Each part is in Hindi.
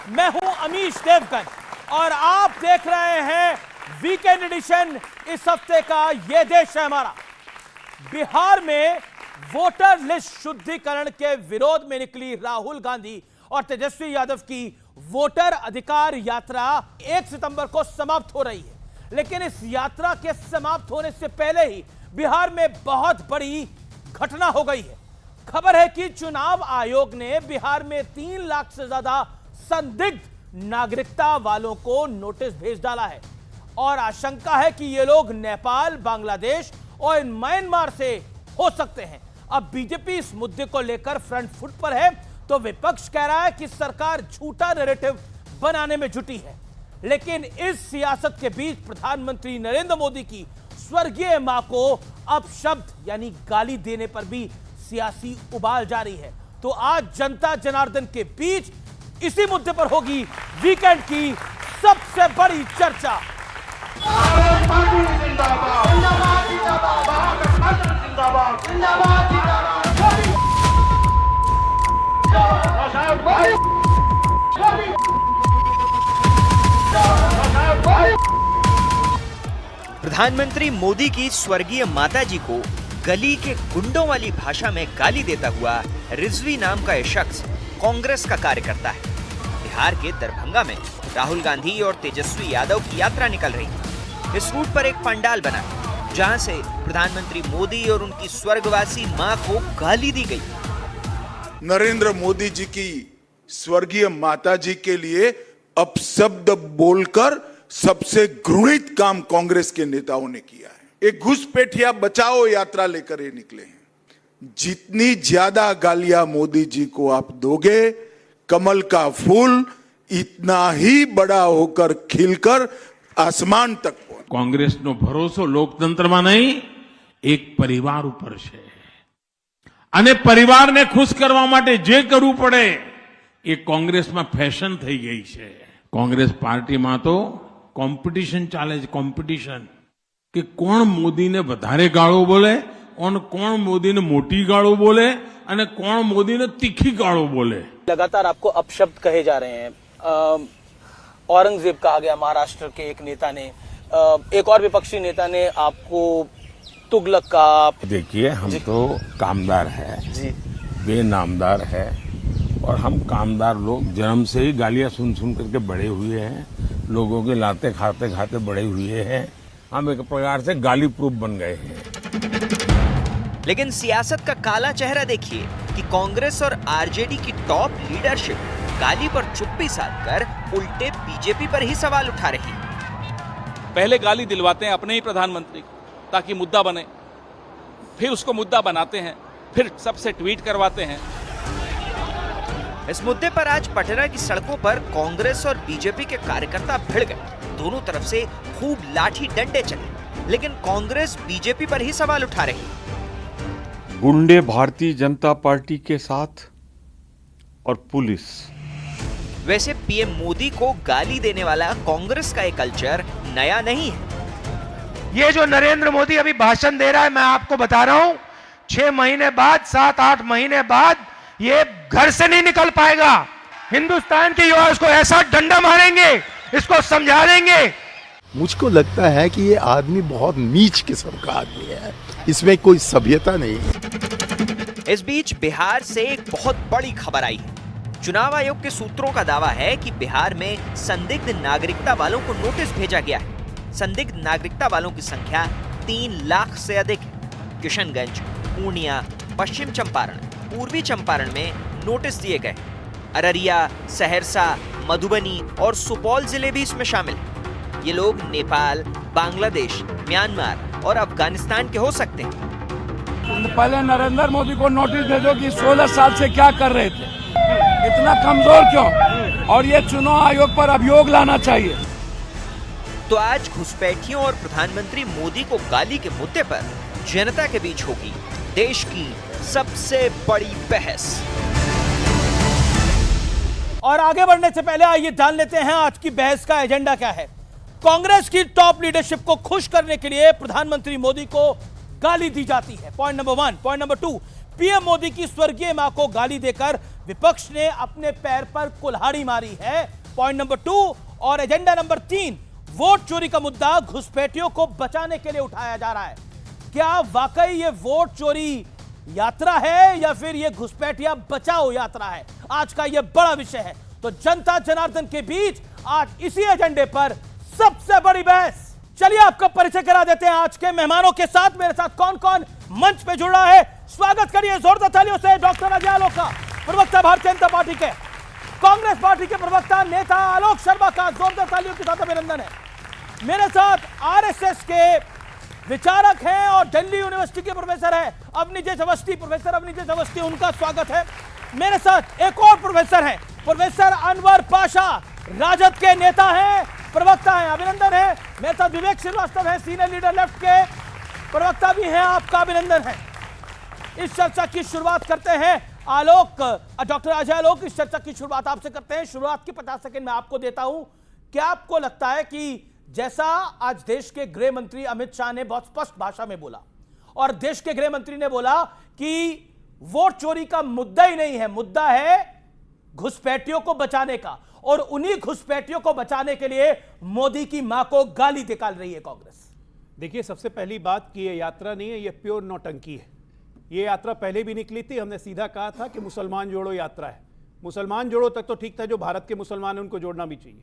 मैं हूं अमीश देवगन और आप देख रहे हैं वीकेंड एडिशन। इस हफ्ते का ये देश है हमारा। बिहार में वोटर लिस्ट शुद्धिकरण के विरोध में निकली राहुल गांधी और तेजस्वी यादव की वोटर अधिकार यात्रा 1 सितंबर को समाप्त हो रही है, लेकिन इस यात्रा के समाप्त होने से पहले ही बिहार में बहुत बड़ी घटना हो गई है। खबर है कि चुनाव आयोग ने बिहार में 3 लाख से ज्यादा संदिग्ध नागरिकता वालों को नोटिस भेज डाला है और आशंका है कि ये लोग नेपाल, बांग्लादेश और म्यांमार से हो सकते हैं। अब बीजेपी इस मुद्दे को लेकर फ्रंट फुट पर है तो विपक्ष कह रहा है कि सरकार झूठा नैरेटिव बनाने में जुटी है। लेकिन इस सियासत के बीच प्रधानमंत्री नरेंद्र मोदी की स्वर्गीय मां को अपशब्द यानी गाली देने पर भी सियासी उबाल जारी है। तो आज जनता जनार्दन के बीच इसी मुद्दे पर होगी वीकेंड की सबसे बड़ी चर्चा। प्रधानमंत्री मोदी की स्वर्गीय माताजी को गली के गुंडों वाली भाषा में गाली देता हुआ रिजवी नाम का यह शख्स कांग्रेस का कार्यकर्ता है। बिहार के दरभंगा में राहुल गांधी और तेजस्वी यादव की यात्रा निकल रही है। इस रूट पर एक पंडाल बना जहां से प्रधानमंत्री मोदी और उनकी स्वर्गवासी मां को गाली दी गई। नरेंद्र मोदी जी की स्वर्गीय माताजी के लिए अपशब्द बोलकर सबसे घृणित काम कांग्रेस के नेताओं ने किया है। एक घुसपैठिया बचाओ यात्रा लेकर ये निकले हैं। जितनी ज्यादा गालियां मोदी जी को आप दोगे, कमल का फूल इतना ही बड़ा होकर खिलकर आसमान तक पहुंचे। કોંગ્રેસનો ભરોસો લોકતંત્રમાં નહીં, એક પરિવાર ઉપર છે અને પરિવારને ખુશ કરવા માટે જે કરવું પડે એ કોંગ્રેસમાં ફેશન થઈ ગઈ છે। કોંગ્રેસ પાર્ટીમાં તો કોમ્પિટિશન ચાલે છે, કોમ્પિટિશન કે કોણ મોદીને વધારે ગાળો બોલે અને કોણ મોદીને મોટી ગાળો બોલે અને કોણ મોદીને તીખી ગાળો બોલે। लगातार आपको अपशब्द कहे जा रहे हैं। औरंगजेब कहा गया महाराष्ट्र के एक नेता ने, एक और विपक्षी नेता ने आपको तुगलक का। देखिए, हम तो कामदार है जी, बेनामदार है और हम कामदार लोग जन्म से ही गालियां सुन सुन करके बड़े हुए हैं, लोगों के लाते खाते खाते बड़े हुए हैं। हम एक प्रकार से गाली प्रूफ बन गए हैं। लेकिन सियासत का काला चेहरा देखिए कि कांग्रेस और आरजेडी की टॉप लीडरशिप गाली पर चुप्पी साधकर उल्टे बीजेपी पर ही सवाल उठा रही है। पहले गाली दिलवाते हैं अपने ही प्रधानमंत्री को ताकि मुद्दा बने, फिर उसको मुद्दा बनाते हैं, फिर सबसे ट्वीट करवाते हैं। इस मुद्दे पर आज पटना की सड़कों पर कांग्रेस और बीजेपी के कार्यकर्ता भिड़ गए। दोनों तरफ से खूब लाठी डंडे चले, लेकिन कांग्रेस बीजेपी पर ही सवाल उठा रही है। गुंडे भारतीय जनता पार्टी के साथ और पुलिस। वैसे पीएम मोदी को गाली देने वाला कांग्रेस का एक कल्चर नया नहीं है। ये जो नरेंद्र मोदी अभी भाषण दे रहा है, मैं आपको बता रहा हूं, 6 महीने बाद, 7-8 महीने बाद ये घर से नहीं निकल पाएगा। हिंदुस्तान के युवा इसको ऐसा डंडा मारेंगे, इसको समझा देंगे। मुझको लगता है कि ये आदमी बहुत नीच किस्म का आदमी है, इसमें कोई सभ्यता नहीं है। इस बीच बिहार से एक बहुत बड़ी खबर आई है। चुनाव आयोग के सूत्रों का दावा है कि बिहार में संदिग्ध नागरिकता वालों को नोटिस भेजा गया है। संदिग्ध नागरिकता वालों की संख्या 3 लाख से अधिक है। किशनगंज, पूर्णिया, पश्चिम चंपारण, पूर्वी चंपारण में नोटिस दिए गए। अररिया, सहरसा, मधुबनी और सुपौल जिले भी इसमें शामिल हैं। ये लोग नेपाल, बांग्लादेश, म्यांमार और अफगानिस्तान के हो सकते हैं। पहले नरेंद्र मोदी को नोटिस भेजो कि 16 साल से क्या कर रहे थे, इतना कमजोर क्यों, और ये चुनाव आयोग पर अभियोग लाना चाहिए। तो आज घुसपैठियों और प्रधानमंत्री मोदी को गाली के मुद्दे पर जनता के बीच होगी देश की सबसे बड़ी बहस। और आगे बढ़ने से पहले आइए जान लेते हैं आज की बहस का एजेंडा क्या है। कांग्रेस की टॉप लीडरशिप को खुश करने के लिए प्रधानमंत्री मोदी को गाली दी जाती है, point number 1। Point number 2, PM Modi की स्वर्गीय मां को गाली देकर विपक्ष ने अपने पैर पर कुल्हाड़ी मारी है। पॉइंट नंबर 2 और एजेंडा नंबर 3, वोट चोरी का मुद्दा घुसपैठियों को बचाने के लिए उठाया जा रहा है। क्या वाकई ये वोट चोरी यात्रा है या फिर ये घुसपैठिया बचाओ यात्रा है? आज का ये बड़ा विषय है। तो जनता जनार्दन के बीच आज इसी एजेंडे पर सबसे बड़ी बहस। चलिए आपका परिचय करा देते हैं आज के मेहमानों के साथ। मेरे साथ कौन कौन मंच पे जुड़ रहा है, स्वागत करिए जोरदार तालियों से डॉक्टर अजय आलोक का, प्रवक्ता भारतीय जनता पार्टी के, कांग्रेस पार्टी के प्रवक्ता नेता आलोक शर्मा का जोरदार तालियों के साथ अभिनंदन है। मेरे साथ आरएसएस के विचारक हैं और दिल्ली यूनिवर्सिटी के प्रोफेसर हैं अवनीजेश अवस्थी, प्रोफेसर अवनीजेश अवस्थी, उनका स्वागत है। मेरे साथ एक और प्रोफेसर हैं, प्रोफेसर अनवर पाशा, राजद के नेता हैं, प्रवक्ता हैं, अभिनंदन है। मेरे साथ विवेक श्रीवास्तव है, सीनियर लीडर लेफ्ट के प्रवक्ता भी हैं, आपका अभिनंदन है। इस चर्चा की शुरुआत करते हैं आलोक, डॉक्टर अजय आलोक, इस चर्चा की शुरुआत आपसे करते हैं। शुरुआत के 50 सेकंड मैं आपको देता हूं। क्या आपको लगता है कि जैसा आज देश के गृह मंत्री अमित शाह ने बहुत स्पष्ट भाषा में बोला और देश के गृह मंत्री ने बोला कि वोट चोरी का मुद्दा ही नहीं है, मुद्दा है घुसपैठियों को बचाने का, और उन्हीं घुसपैठियों को बचाने के लिए मोदी की मां को गाली निकाल रही है कांग्रेस? देखिए, सबसे पहली बात कि ये यात्रा नहीं है, ये प्योर नौटंकी है। ये यात्रा पहले भी निकली थी, हमने सीधा कहा था कि मुसलमान जोड़ो यात्रा है। मुसलमान जोड़ो तक तो ठीक था, जो भारत के मुसलमान हैं उनको जोड़ना भी चाहिए,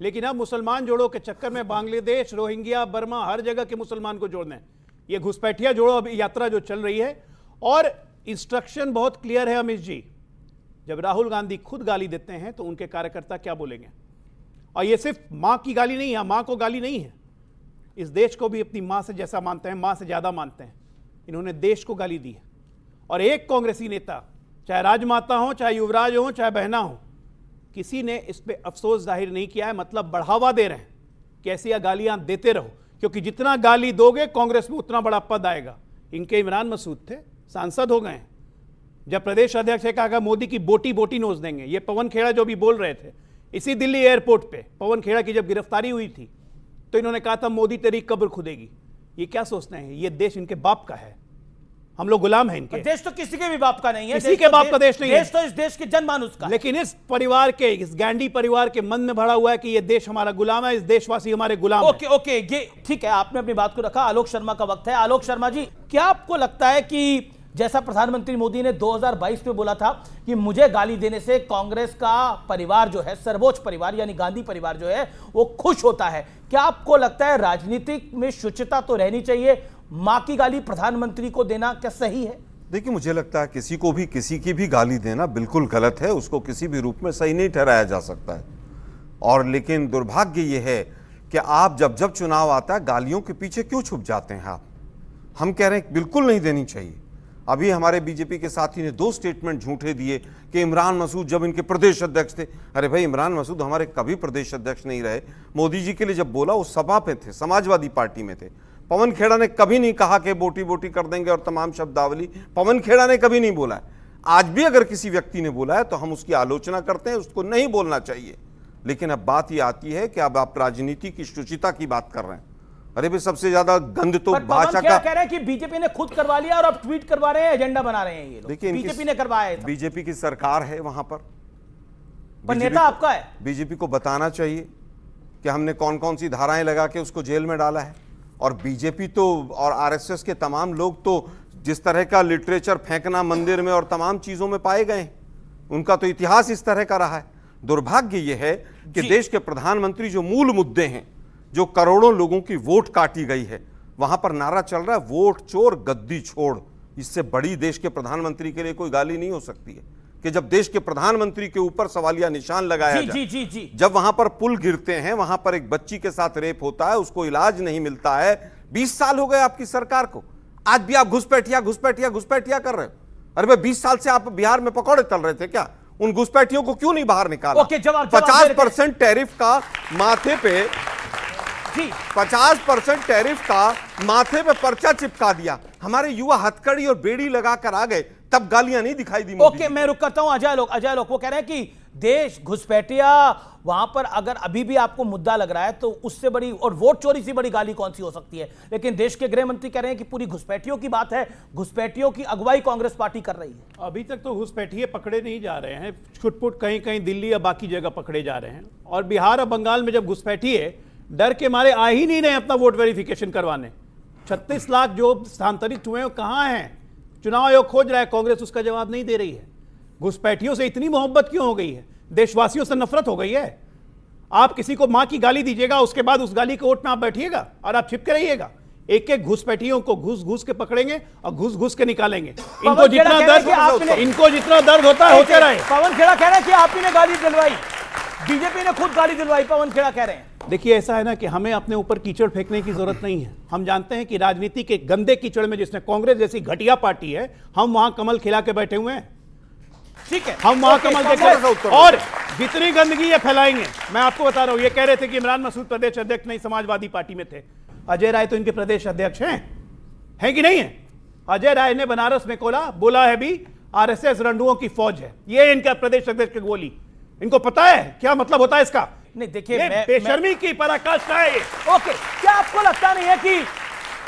लेकिन अब मुसलमान जोड़ो के चक्कर में बांग्लादेश, रोहिंग्या, बर्मा, हर जगह के मुसलमान को जोड़ना है। ये घुसपैठिया जोड़ो अब यात्रा जो चल रही है, और इंस्ट्रक्शन बहुत क्लियर है अमित जी। जब राहुल गांधी खुद गाली देते हैं तो उनके कार्यकर्ता क्या बोलेंगे? और ये सिर्फ मां की गाली नहीं है, मां को गाली नहीं है, इस देश को भी अपनी मां से जैसा मानते हैं, मां से ज्यादा मानते हैं। इन्होंने देश को गाली दी है, और एक कांग्रेसी नेता, चाहे राजमाता हो, चाहे युवराज हो, चाहे बहना हो, किसी ने इस पे अफसोस जाहिर नहीं किया है। मतलब बढ़ावा दे रहे हैं कि ऐसी गालियां देते रहो, क्योंकि जितना गाली दोगे कांग्रेस में उतना बड़ा पद आएगा। इनके इमरान मसूद थे, सांसद हो गए हैं। जब प्रदेश अध्यक्ष ने कहा मोदी की बोटी बोटी नोच देंगे, ये पवन खेड़ा जो भी बोल रहे थे इसी दिल्ली एयरपोर्ट पे, पवन खेड़ा की जब गिरफ्तारी हुई थी तो इन्होंने कहा था मोदी तेरी कब्र खुदेगी। ये क्या सोचते हैं? ये देश इनके बाप का है, हम लोग गुलाम हैं इनके। देश तो किसी के भी बाप का नहीं है, किसी के बाप का देश नहीं है, देश तो इस देश के जनमानुस का। लेकिन इस परिवार के, इस गांधी परिवार के मन में भरा हुआ है कि ये देश हमारा गुलाम है, इस देशवासी हमारे गुलाम है। ओके, ये ठीक है, आपने अपनी बात को रखा। आलोक शर्मा का वक्त है। आलोक शर्मा जी, क्या आपको लगता है कि जैसा प्रधानमंत्री मोदी ने 2022 में बोला था कि मुझे गाली देने से कांग्रेस का परिवार जो है, सर्वोच्च परिवार यानी गांधी परिवार जो है, वो खुश होता है, क्या आपको लगता है राजनीतिक में शुचिता तो रहनी चाहिए, मां की गाली प्रधानमंत्री को देना क्या सही है? देखिए, मुझे लगता है किसी को भी किसी की भी गाली देना बिल्कुल गलत है, उसको किसी भी रूप में सही नहीं ठहराया जा सकता है। और लेकिन दुर्भाग्य ये है कि आप जब जब चुनाव आता है गालियों के पीछे क्यों छुप जाते हैं आप? हम कह रहे हैं बिल्कुल नहीं देनी चाहिए। अभी हमारे बीजेपी के साथी ने 2 स्टेटमेंट झूठे दिए कि इमरान मसूद जब इनके प्रदेश अध्यक्ष थे। अरे भाई, इमरान मसूद हमारे कभी प्रदेश अध्यक्ष नहीं रहे। मोदी जी के लिए जब बोला वो सभा पे थे, समाजवादी पार्टी में थे। पवन खेड़ा ने कभी नहीं कहा कि बोटी बोटी कर देंगे और तमाम शब्दावली पवन खेड़ा ने कभी नहीं बोला है। आज भी अगर किसी व्यक्ति ने बोला है तो हम उसकी आलोचना करते हैं, उसको नहीं बोलना चाहिए। लेकिन अब बात ये आती है कि अब आप राजनीति की शुचिता की बात कर रहे हैं। अरे भाई, सबसे ज्यादा गंद तो भाषा का। कह रहे हैं कि बीजेपी ने खुद करवा लिया और अब ट्वीट करवा रहे हैं, एजेंडा बना रहे हैं ये लोग। देखिए, बीजेपी ने करवाया है। बीजेपी की सरकार है वहां पर नेता आपका है। बीजेपी को बताना चाहिए कि हमने कौन कौन सी धाराएं लगा के उसको जेल में डाला है। और बीजेपी तो और आरएसएस के तमाम लोग तो जिस तरह का लिटरेचर फेंकना मंदिर में और तमाम चीजों में पाए गए, उनका तो इतिहास इस तरह का रहा है। दुर्भाग्य यह है कि देश के प्रधानमंत्री जो मूल मुद्दे हैं, जो करोड़ों लोगों की वोट काटी गई है, वहां पर नारा चल रहा है वोट चोर गद्दी छोड़। इससे बड़ी देश के प्रधानमंत्री के लिए कोई गाली नहीं हो सकती है कि जब देश के प्रधानमंत्री के ऊपर सवालिया निशान लगाया जाए। जी। जब वहां पर पुल गिरते हैं, वहां पर एक बच्ची के साथ रेप होता है, उसको इलाज नहीं मिलता है। 20 साल हो गए आपकी सरकार को, आज भी आप घुसपैठिया कर रहे हो। अरे भाई, 20 साल से आप बिहार में पकौड़े तल रहे थे क्या? उन घुसपैठियों को क्यों नहीं बाहर निकाला? 50% टैरिफ का माथे पे 50% टैरिफ का माथे पे पर्चा चिपका दिया। हमारे युवा हथकड़ी और बेड़ी लगाकर आ गए, तब गालियां नहीं दिखाई दी। ओके, मैं रुक करता हूं। अजय लोग वो कह रहे हैं कि देश घुसपैठिया वहां पर अगर अभी भी आपको मुद्दा लग रहा है तो उससे बड़ी और वोट चोरी से बड़ी गाली कौन सी हो सकती है। लेकिन देश के गृह मंत्री कह रहे हैं कि पूरी घुसपैठियों की बात है, घुसपैठियों की अगुवाई कांग्रेस पार्टी कर रही है। अभी तक तो घुसपैठिए पकड़े नहीं जा रहे हैं, छुटपुट कहीं कहीं दिल्ली या बाकी जगह पकड़े जा रहे हैं। और बिहार और बंगाल में जब घुसपैठिए डर के मारे आ ही नहीं रहे अपना वोट वेरिफिकेशन करवाने। 36 लाख जो स्थानांतरित हुए हैं कहां हैं? चुनाव आयोग खोज रहा है, कांग्रेस उसका जवाब नहीं दे रही है। घुसपैठियों से इतनी मोहब्बत क्यों हो गई है? देशवासियों से नफरत हो गई है। आप किसी को मां की गाली दीजिएगा, उसके बाद उस गाली के ओट में आप बैठिएगा और आप छिपके रहिएगा। एक एक घुसपैठियों को घुस घुस के पकड़ेंगे और घुस घुस के निकालेंगे। इनको जितना दर्द होता है होते रहे। पवन खेड़ा कह रहे हैं कि आप ही ने गाली दिलवाई, बीजेपी ने खुद गाली दिलवाई, पवन खेड़ा कह रहे हैं। देखिए ऐसा है ना कि हमें अपने ऊपर कीचड़ फेंकने की जरूरत नहीं है। हम जानते हैं कि राजनीति के गंदे कीचड़ में जिसने कांग्रेस जैसी घटिया पार्टी है, हम वहां कमल खिला के बैठे हुए हैं। ठीक है, हम वहां कमल देखें और जितनी गंदगी ये फैलाएंगे। मैं आपको बता रहा हूं, ये कह रहे थे कि इमरान मसूद प्रदेश अध्यक्ष नहीं, समाजवादी पार्टी में थे। अजय राय तो इनके प्रदेश अध्यक्ष हैं कि नहीं है? अजय राय ने बनारस में बोला है भी आरएसएस रंडुओं की फौज है, ये इनका प्रदेश अध्यक्ष की बोली। इनको पता है क्या मतलब होता है इसका? नहीं देखिए, बेशर्मी की पराकाष्ठा है ये। ओके, क्या आपको लगता नहीं है कि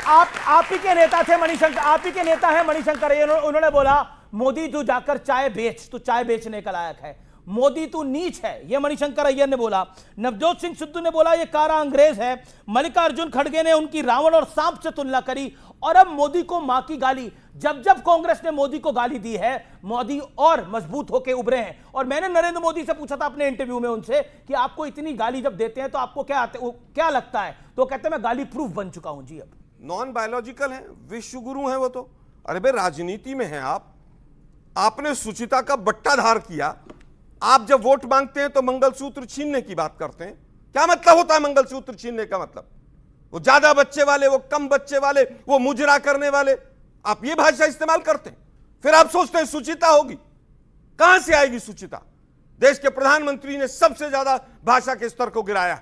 आप ही के नेता थे मणिशंकर, आप ही के नेता है मणिशंकर अय्यर, उन्होंने बोला मोदी तू जाकर चाय बेच, तू चाय बेचने का लायक है, मोदी तू नीच है, यह मणिशंकर अय्यर ने बोला। नवजोत सिंह सिद्धू ने बोला ये कारा अंग्रेज है। मल्लिकार्जुन खड़गे ने उनकी रावण और सांप से तुलना करी। और अब मोदी को मां की गाली। जब जब कांग्रेस ने मोदी को गाली दी है, मोदी और मजबूत होकर उभरे हैं। और मैंने नरेंद्र मोदी से पूछा था अपने इंटरव्यू में उनसे कि आपको इतनी गाली जब देते हैं तो आपको क्या लगता है? तो कहते हैं मैं गाली प्रूफ बन चुका हूं जी। अब नॉन बायोलॉजिकल है, विश्व गुरु है वो तो। अरे भाई राजनीति में है आपने सुचिता का बट्टाधार किया। आप जब वोट मांगते हैं तो मंगलसूत्र छीनने की बात करते हैं। क्या मतलब होता है मंगलसूत्र छीनने का? मतलब वो ज्यादा बच्चे वाले, वो कम बच्चे वाले, वो मुजरा करने वाले, आप ये भाषा इस्तेमाल करते हैं। फिर आप सोचते हैं सुचिता होगी। कहां से आएगी सुचिता? देश के प्रधानमंत्री ने सबसे ज्यादा भाषा के स्तर को गिराया।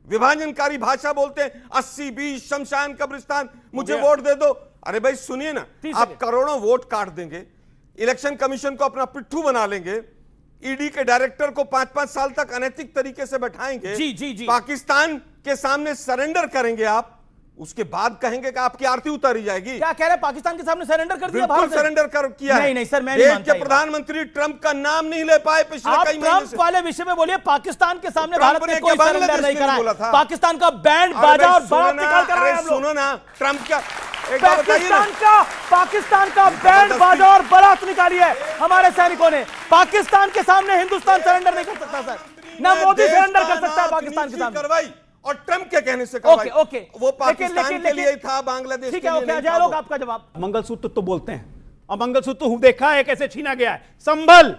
विभाजनकारी भाषा बोलते हैं, 80-20 शमशान कब्रिस्तान, मुझे वोट दे दो। अरे भाई सुनिए ना, आप करोड़ों वोट काट देंगे, इलेक्शन कमीशन को अपना पिट्ठू बना लेंगे, ईडी के डायरेक्टर को 5-5 साल तक अनैतिक तरीके से बैठाएंगे, जी। पाकिस्तान के सामने सरेंडर करेंगे आप, उसके बाद कहेंगे कि आपकी आरती उतारी जाएगी। क्या कह रहे हैं? पाकिस्तान के सामने सरेंडर कर दिया? बिल्कुल सरेंडर किया है। नहीं सर, मैं नहीं मानता। देश के प्रधानमंत्री ट्रंप का नाम नहीं ले पाए पिछले कई महीने से। ट्रंप वाले विषय में बोलिए, पाकिस्तान के सामने भारत ने कोई सरेंडर नहीं करा। पाकिस्तान का बैंड बाजा और बारात निकाल कर आए हम लोग। सुनो ना, ट्रंप का पाकिस्तान का बैंड बाजा और बारात निकाली है हमारे सैनिकों ने। पाकिस्तान के सामने हिंदुस्तान सरेंडर नहीं कर सकता सर, ना मोदी सरेंडर कर सकता है पाकिस्तान के सामने। करवाई और ट्रंप के कहने से करवाई। ओके वो पाकिस्तान के लिए था, बांग्लादेश ठीक है। ओके, अजय लोग आपका जवाब। मंगलसूत्र तो बोलते हैं, और मंगलसूत्र देखा है कैसे छीना गया है। संभल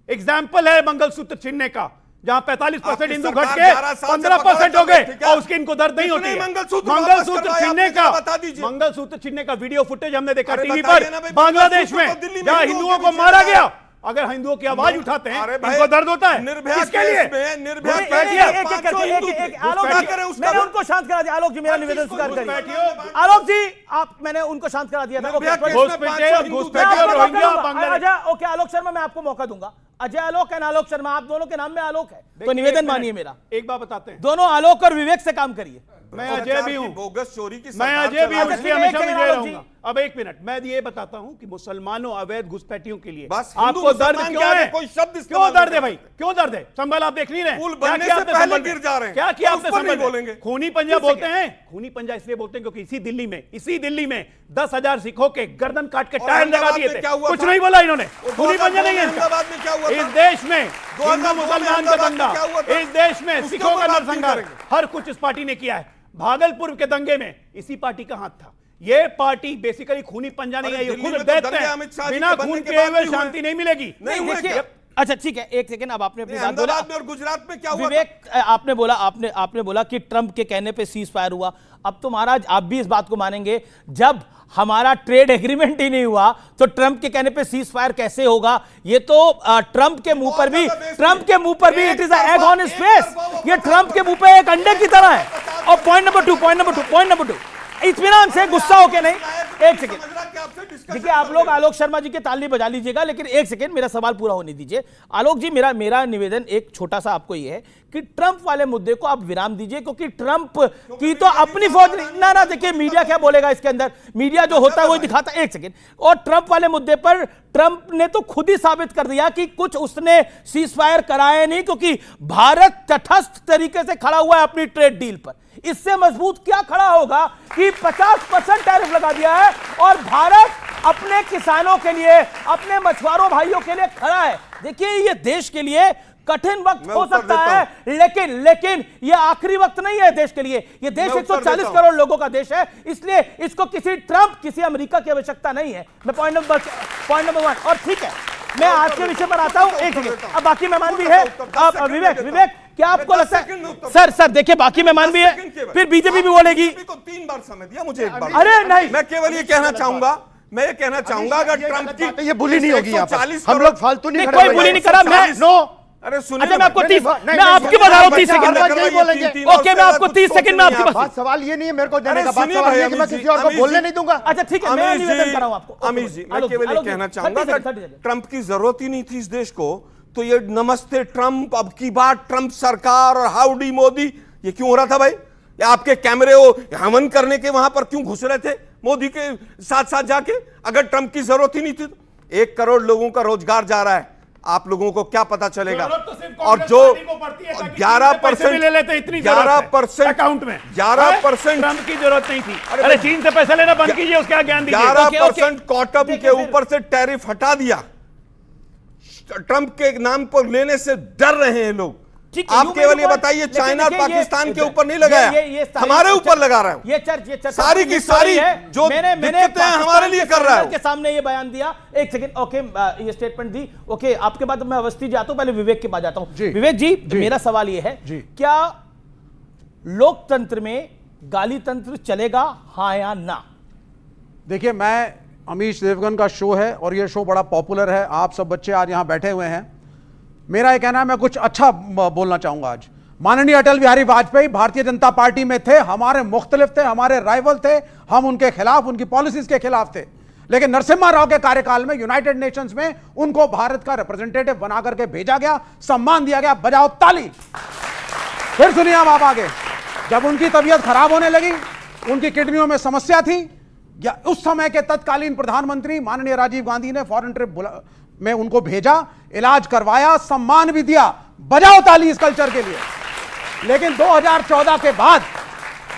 एग्जाम्पल है मंगलसूत्र छीनने का, जहां 45% हिंदू घट के 15% हो गए और उसकी इनको दर्द नहीं होती। मंगलसूत्र छीनने का वीडियो फुटेज हमने देखा टीवी पर बांग्लादेश में, जहां हिंदुओं को मारा गया। अगर हिंदुओं की आवाज उठाते हैं इनको दर्द होता है। किसके लिए? मैंने उनको शांत करा दिया। आलोक जी मेरा निवेदन स्वीकार करिए। आलोक जी मैंने उनको शांत करा दिया था। ओके आलोक शर्मा, मैं आपको मौका दूंगा। अजय आलोक एंड आलोक शर्मा, आप दोनों के नाम में आलोक है, तो निवेदन मानिए मेरा। एक बात बताते हैं, दोनों आलोक और विवेक से काम करिए। मैं अजय भी हूं, बोगस चोरी की मैं अजय भी हूं, इसलिए हमेशा विजय रहूंगा। अब एक मिनट, मैं ये बताता हूं कि मुसलमानों अवैध घुसपैठियों के लिए आपको दर्द क्यों है? कोई शब्द क्यों दर्द है भाई? क्यों दर्द है? संभल आप देख नहीं रहे? पुल बनने से पहले गिर जा रहे हैं। क्या किया आपने? संभल बोलेंगे खूनी पंजा बोलते हैं। खूनी पंजा इसलिए बोलते हैं क्योंकि इसी दिल्ली में 10,000 सिखों के गर्दन काट के टायर लगा दिए थे। कुछ नहीं बोला इन्होंने। खूनी पंजा नहीं है इस देश में। हिंदू मुसलमान का दंगा, इस देश में सिखों का नरसंहार, हर कुछ इस पार्टी ने किया है। भागलपुर के दंगे में इसी पार्टी का हाथ था। ये पार्टी बेसिकली खूनी पंजा नहीं है, ये खुद देते हैं। बिना खून के हुए शांति नहीं मिलेगी। अच्छा ठीक है, एक सेकंड। अब आपने अपनी बात बोला और गुजरात में क्या हुआ? विवेक आपने बोला कि ट्रंप के कहने पे सीज फायर हुआ। अब तो महाराज आप भी इस बात को मानेंगे, जब हमारा ट्रेड एग्रीमेंट ही नहीं हुआ तो ट्रंप के कहने पे सीज फायर कैसे होगा? ये तो ट्रंप के मुंह पर भी it is egg on his face. ये ट्रंप के मुंह पे एक अंडे की तरह है। और पॉइंट नंबर टू, इत्मीनान से, गुस्सा होके नहीं। एक सेकंड, देखिए आप लोग आलोक शर्मा जी के ताली बजा लीजिएगा, लेकिन एक सेकेंड मेरा सवाल पूरा होने दीजिए। आलोक जी, मेरा निवेदन एक छोटा सा आपको ये है कि ट्रंप वाले मुद्दे को आप विराम दीजिए, क्योंकि ट्रंप की तो अपनी फौज ना देखिए मीडिया क्या बोलेगा इसके अंदर, मीडिया जो होता है वही दिखाता है। एक सेकेंड, और ट्रंप वाले मुद्दे पर ट्रंप ने तो खुद ही साबित कर दिया कि कुछ उसने सीज फायर कराया नहीं, क्योंकि भारत तटस्थ तरीके से खड़ा हुआ है अपनी ट्रेड डील पर। इससे मजबूत क्या खड़ा होगा कि 50% टैरिफ लगा दिया है और भारत अपने किसानों के लिए, अपने मछुआरों भाइयों के लिए खड़ा है। देखिए ये देश के लिए कठिन वक्त हो सकता है, लेकिन ये आखिरी वक्त नहीं है देश के लिए। ये देश 140 करोड़ लोगों का देश है, इसलिए इसको किसी ट्रंप, किसी अमेरिका की आवश्यकता नहीं है। मैं पॉइंट नंबर 1। और ठीक है, मैं आज के विषय पर आता हूं। एक सेकंड, अब बाकी मेहमान भी है। विवेक क्या आपको लगता है? सर देखिए बाकी मेहमान भी है, फिर बीजेपी भी बोलेगी। 3 बार समय दिया मुझे, एक बार। अरे नहीं, मैं केवल ये कहना चाहूंगा, अगर ट्रंप की ये बुली नहीं होगी, 140 हम लोग फालतू नहीं, कोई बुली नहीं करा। मैं अरे सुनिए, मैं आपको 30, मैं आपकी बता रहा हूं 30 सेकंड में। ओके, मैं आपको 30 सेकंड में आपकी बात। सवाल ये नहीं है मेरे को देने का, बात सवाल है कि मैं किसी और को बोलने नहीं दूंगा। अच्छा ठीक है, मैं निवेदन कर रहा हूं आपको। अमीर जी, मैं केवल ये कहना चाहूंगा, ट्रंप की जरूरत ही नहीं थी इस देश को, तो ये नमस्ते ट्रंप, अब की बार ट्रंप सरकार और हाउडी मोदी, ये क्यों हो रहा था भाई? या आपके कैमरे वो हमन करने के वहां पर क्यों घुस रहे थे मोदी के साथ साथ जाके? अगर ट्रंप की जरूरत ही नहीं थी तो 1 करोड़ लोगों का रोजगार जा रहा है, आप लोगों को क्या पता चलेगा? और जो 11% अकाउंट में 11% ट्रंप की जरूरत नहीं थी। अरे चीन से पैसा लेना बंद कीजिए, उसका ज्ञान दीजिए। 11% कॉटन के ऊपर से टैरिफ हटा दिया, ट्रंप के नाम पर लेने से डर रहे हैं लोग। आप केवल ये बताइए, चाइना और पाकिस्तान के ऊपर नहीं लगाया, हमारे ऊपर लगा रहा है। ये चर्च सारी की सारी जो दिक्कतें हमारे लिए कर रहा है के सामने ये बयान दिया। एक सेकंड, ओके, ये स्टेटमेंट दी। ओके, आपके बाद मैं अवस्थी जाता हूं, पहले विवेक के पास जाता हूं। विवेक जी, मेरा सवाल ये है, क्या लोकतंत्र में गाली तंत्र चलेगा, हां या ना? देखिए, मैं अमीश देवगन का शो है और ये शो बड़ा पॉपुलर है, आप सब बच्चे आज यहां बैठे हुए हैं। मेरा ये कहना है, मैं कुछ अच्छा बोलना चाहूंगा। आज माननीय अटल बिहारी वाजपेयी भारतीय जनता पार्टी में थे, हमारे मुख्तलिफ थे, हमारे राइवल थे, हम उनके खिलाफ, उनकी पॉलिसीज के खिलाफ थे। लेकिन नरसिम्हा राव के कार्यकाल में यूनाइटेड नेशंस में उनको भारत का रिप्रेजेंटेटिव बना करके भेजा गया, सम्मान दिया गया, बजाओ ताली। फिर सुनिए आप आगे, जब उनकी तबीयत खराब होने लगी, उनकी किडनियों में समस्या थी, या उस समय के तत्कालीन प्रधानमंत्री माननीय राजीव गांधी ने फॉरेन ट्रिप में उनको भेजा, इलाज करवाया, सम्मान भी दिया, बजाओ ताली इस कल्चर के लिए। लेकिन 2014 के बाद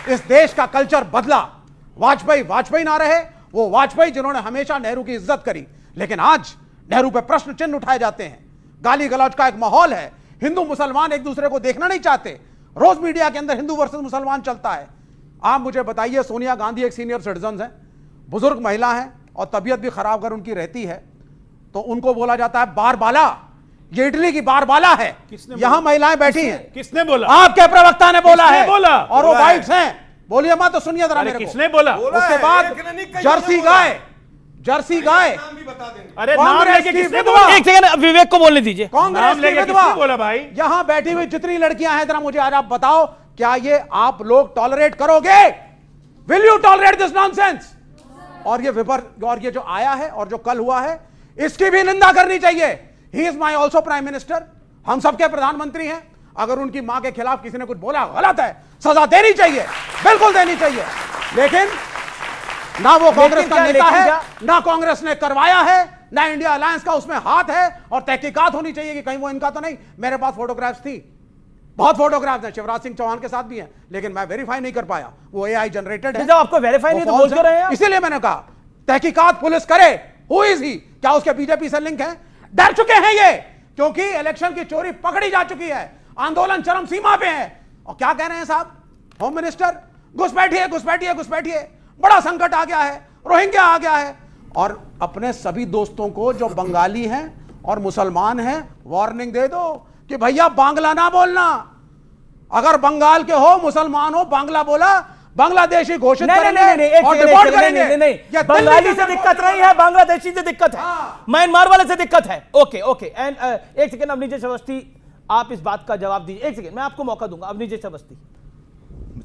इस देश का कल्चर बदला। वाजपेयी ना रहे, वो वाजपेयी जिन्होंने हमेशा नेहरू की इज्जत करी, लेकिन आज नेहरू पे प्रश्न चिन्ह उठाए जाते हैं। गाली गलौज का एक माहौल है, हिंदू मुसलमान एक दूसरे को देखना नहीं चाहते, रोज मीडिया के अंदर हिंदू वर्सेस मुसलमान चलता है। आप मुझे बताइए, सोनिया गांधी एक सीनियर सिटीजन है, बुजुर्ग महिला है और तबीयत भी खराब अगर उनकी रहती है तो उनको बोला जाता है बारबाला, ये इटली की बारबाला है। यहां महिलाएं बैठी हैं। किसने बोला? आपके प्रवक्ता ने बोला है। बोला? और वो वाइट्स हैं। बोलिए मत तो सुनिए जरा मेरे को। किसने बोला? उसके बाद जर्सी गाय, अरे नाम लेके किसने बोला? एक सेकंड, विवेक को बोलने दीजिए। कांग्रेस की विधवा बोला भाई। यहां बैठी हुई जितनी लड़कियां हैं, जरा मुझे आज आप बताओ, क्या ये आप लोग टॉलरेट करोगे? Will you tolerate this nonsense? और ये जो आया है और जो कल हुआ है, इसकी भी निंदा करनी चाहिए। He is my also prime minister, हम सबके प्रधानमंत्री हैं। अगर उनकी मां के खिलाफ किसी ने कुछ बोला, गलत है, सजा देनी चाहिए, बिल्कुल देनी चाहिए। लेकिन ना वो कांग्रेस का नेता है, ना कांग्रेस ने करवाया है, ना इंडिया अलायंस का उसमें हाथ है। और तहकीकात होनी चाहिए कि कहीं वो इनका तो नहीं। मेरे पास फोटोग्राफ्स थी, बहुत फोटोग्राफ्स हैं, शिवराज सिंह चौहान के साथ भी हैं, लेकिन मैं वेरीफाई नहीं कर पाया, वो एआई जनरेटेड है। जब आपको वेरीफाई नहीं तो बोल क्यों रहे हैं? इसीलिए मैंने कहा तहकीकात पुलिस करे। Who is he? क्या उसके बीजेपी से लिंक है? डर चुके हैं ये, क्योंकि इलेक्शन की चोरी पकड़ी जा चुकी है, आंदोलन चरम सीमा पे है। और क्या कह रहे हैं साहब होम मिनिस्टर? घुसपैठिए, घुसपैठिए, घुसपैठिए, बड़ा संकट आ गया है, रोहिंग्या आ गया है। और अपने सभी दोस्तों को जो बंगाली हैं और मुसलमान हैं वार्निंग दे दो कि भैया बांग्ला ना बोलना। अगर बंगाल के हो, मुसलमान हो, बांग्ला बोला, बांग्लादेशी घोषित करेंगे और डिपोर्ट करेंगे। नहीं, बंगाली से दिक्कत नहीं है, बांग्लादेशी से दिक्कत है, म्यांमार वाले से दिक्कत है। ओके एंड एक सेकंड, अवनीश अवस्थी, आप इस बात का जवाब दीजिए। एक सेकंड, मैं आपको मौका दूंगा। अवनीश अवस्थी,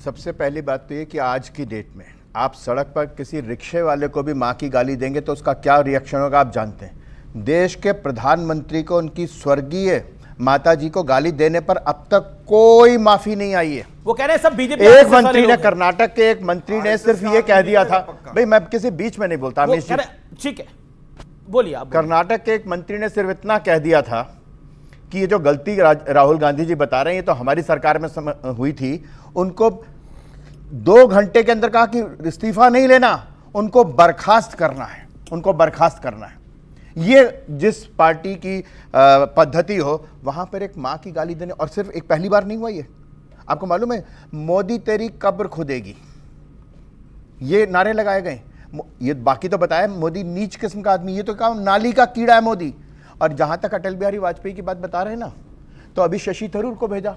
सबसे पहली बात तो ये कि आज की डेट में आप सड़क पर किसी रिक्शे वाले को भी माँ की गाली देंगे तो उसका क्या रिएक्शन होगा आप जानते हैं। देश के प्रधानमंत्री को उनकी स्वर्गीय माता जी को गाली देने पर अब तक कोई माफी नहीं आई है। वो कह रहे हैं सब बीजेपी। एक मंत्री ने, कर्नाटक के एक मंत्री ने सिर्फ ये कह दिया था, भाई मैं किसी बीच में नहीं बोलता अमीश जी, ठीक है बोलिए आप। कर्नाटक के एक मंत्री ने सिर्फ इतना कह दिया था कि ये जो गलती राहुल गांधी जी बता रहे हैं ये तो हमारी सरकार में हुई थी। उनको 2 घंटे के अंदर कहा कि इस्तीफा नहीं लेना, उनको बर्खास्त करना है, उनको बर्खास्त करना है। ये जिस पार्टी की पद्धति हो वहां पर एक मां की गाली देने, और सिर्फ एक पहली बार नहीं हुआ ये। आपको मालूम है मोदी तेरी कब्र खुदेगी, ये नारे लगाए गए। ये बाकी तो बताया मोदी नीच किस्म का आदमी, ये तो काम नाली का कीड़ा है मोदी। और जहां तक अटल बिहारी वाजपेयी की बात बता रहे हैं ना, तो अभी शशि थरूर को भेजा,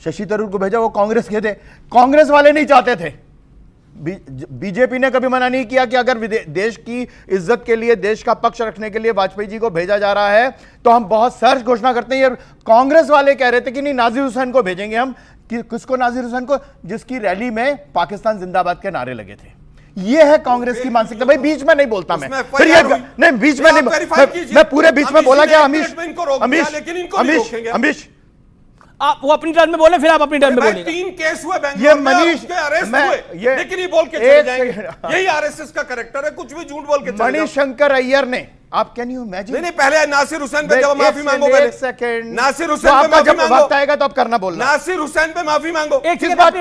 शशि थरूर को भेजा, वो कांग्रेस के थे, कांग्रेस वाले नहीं चाहते थे। बीजेपी ने कभी मना नहीं किया कि अगर देश की इज्जत के लिए, देश का पक्ष रखने के लिए वाजपेयी जी को भेजा जा रहा है तो हम बहुत सर्च घोषणा करते हैं। कांग्रेस वाले कह रहे थे कि नहीं नाजिर हुसैन को भेजेंगे हम। किसको? नाजिर हुसैन को, जिसकी रैली में पाकिस्तान जिंदाबाद के नारे लगे थे। ये है कांग्रेस की मानसिकता। भाई बीच में नहीं बोलता मैं, फिर ये नहीं बीच में नहीं, मैं पूरे बीच में बोला क्या अमीश? अमीश आप वो अपनी टर्न में बोले, फिर आप अपनी टर्न में बोलिए। 3 केस हुए बैंगलोर ये में, मनीष अरेस्ट हुए, लेकिन ये बोल के चले जाएंगे यही आरएसएस का कैरेक्टर है, कुछ भी झूठ बोल के चले जाओ। मणिशंकर अय्यर ने, आप कैन यू इमेजिन? नहीं पहले नासिर हुसैन पे जब माफी मांगो, पहले सेकंड नासिर हुसैन पे माफी मांगो, वक्त आएगा तो आप करना बोलना। नासिर हुसैन पे माफी मांगो। किस बात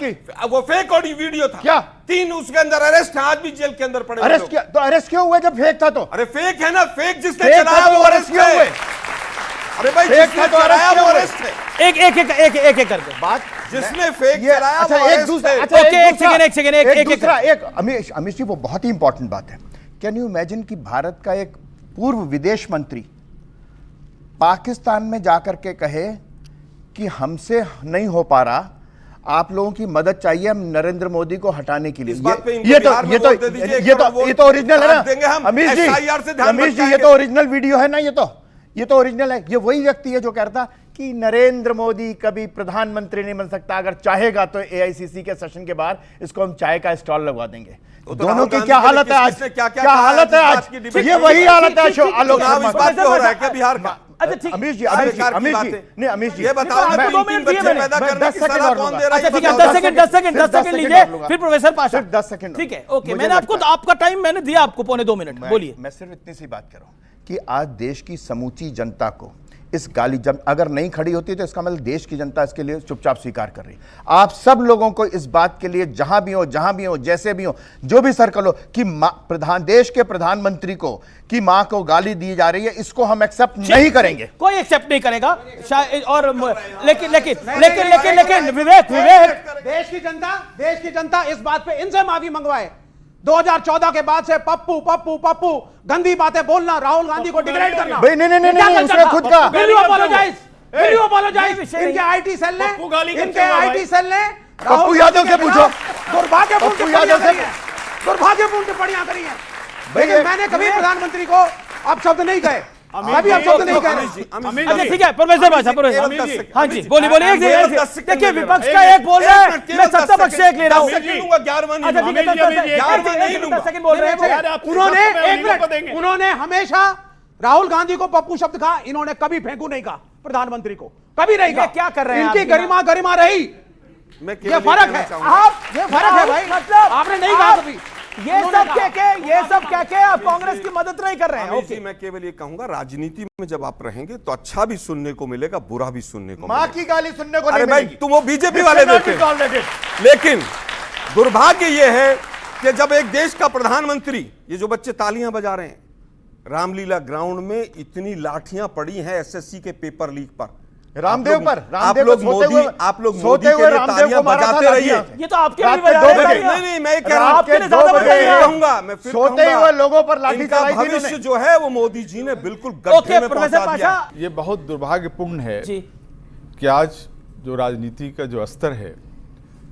की? वो फेक ऑडियो वीडियो था क्या? 3 उसके अंदर अरेस्ट है, आज भी जेल के अंदर पड़े। अरेस्ट किया तो अरेस्ट क्यों हुआ जब फेक था? तो अरे फेक है ना, फेक जिसने चलाया वो अरेस्ट क्यों हुए? अरे भाई जिसने चलाया वो अरेस्ट है। एक करके बात, जिसने फेक चलाया अच्छा वो एक दूसरा, अरेस्ट अच्छा एक सेकंड अमीश जी वो बहुत ही इंपॉर्टेंट बात है। कैन यू इमेजिन कि भारत का एक पूर्व विदेश मंत्री पाकिस्तान में जाकर के कहे कि हमसे नहीं हो पा रहा, आप लोगों की मदद चाहिए हम नरेंद्र मोदी को हटाने के लिए। ये तो ओरिजिनल है ना अमीश जी, ये तो ओरिजिनल वीडियो है ना, ये तो ओरिजिनल है। ये वही व्यक्ति है जो कहता कि नरेंद्र मोदी कभी प्रधानमंत्री नहीं बन सकता, अगर चाहेगा तो एआईसीसी के सेशन के बाद इसको हम चाय का स्टॉल लगवा देंगे। दोनों की क्या हालत है आज? क्या हालत है आज? ये वही हालत है आलोक हो रहा है क्या बिहार का? अच्छा ठीक, अमीश जी नहीं, ये बताओ ना, 2 मिनट बच्चे पैदा करने की सलाह कौन दे रहा है? अच्छा ठीक है, 10 सेकंड लीजिए, फिर प्रोफेसर पाशा। 10 सेकंड ठीक है, ओके। मैंने आपको आपका टाइम मैंने दिया आपको 2.25 मिनट, बोलिए। मैं सिर्फ इतनी सी बात कर रहा हूं कि आज देश की समूची जनता को इस गाली जब अगर नहीं खड़ी होती तो इसका मतलब देश की जनता इसके लिए चुपचाप स्वीकार कर रही। आप सब लोगों को इस बात के लिए जहां भी हो, जैसे भी हो, जो भी सर्कल हो, कि देश के प्रधानमंत्री को की मां को गाली दी जा रही है, इसको हम एक्सेप्ट नहीं करेंगे। कोई एक्सेप्ट नहीं करेगा। और लेकिन विवेक देश की जनता इस बात पे इनसे माफी मंगवाए। 2014 के बाद से पप्पू गंदी बातें बोलना, राहुल गांधी को डिग्रेड करना। भाई नहीं, उसने खुद का Will you apologize? इनके आईटी सेल ने पप्पू यादव से पूछो, दुर्भाग्यपूर्ण टिप्पणियां करी हैं। लेकिन मैंने कभी प्रधानमंत्री को आप शब्द नहीं कहे, अभी आप शब्द नहीं कह रहे। अच्छा ठीक है, प्रोफेसर भाषा, हाँ जी बोलिए। देखिए विपक्ष का एक बोल रहा है, मैं सत्ता पक्ष से एक ले रहा हूँ। अच्छा ठीक है, 10 सेकंड बोल रहे हैं। उन्होंने हमेशा राहुल गांधी को पप्पू शब्द कहा, इन्होंने कभी फेंकू नहीं कहा प्रधानमंत्री को, कभी नहीं कहा। क्या कर रहे हैं? इनकी गरिमा रही। ये फर्क है, ये फर्क है भाई, मतलब आपने नहीं कहा कभी। ये सब क्या के आप कांग्रेस की मदद नहीं कर रहे हैं। ओके, मैं केवल ये कहूंगा, राजनीति में जब आप रहेंगे तो अच्छा भी सुनने को मिलेगा, बुरा भी सुनने को मां की गाली सुनने को नहीं अरे भाई मिलेगी। तुम वो बीजेपी वाले देते हैं। लेकिन दुर्भाग्य ये है कि जब एक देश का प्रधानमंत्री, ये जो बच्चे तालियां बजा रहे हैं, रामलीला ग्राउंड में इतनी लाठियां पड़ी हैं एसएससी के पेपर लीक पर, रामदेव पर, आप लोग मोदी के लिए तालियां बजाते रहिए। ये तो आपके भी बजा रहे हैं। नहीं, मैं कह रहा हूं आपके लिए ज्यादा बजा रहे हैं। मैं फिर सोते हुए लोगों पर लाठी इनका चलाई थी भविष्य जो है वो मोदी जी ने बिल्कुल गड्ढे में पहुंचा दिया। ये बहुत दुर्भाग्यपूर्ण है कि आज जो राजनीति का जो स्तर है,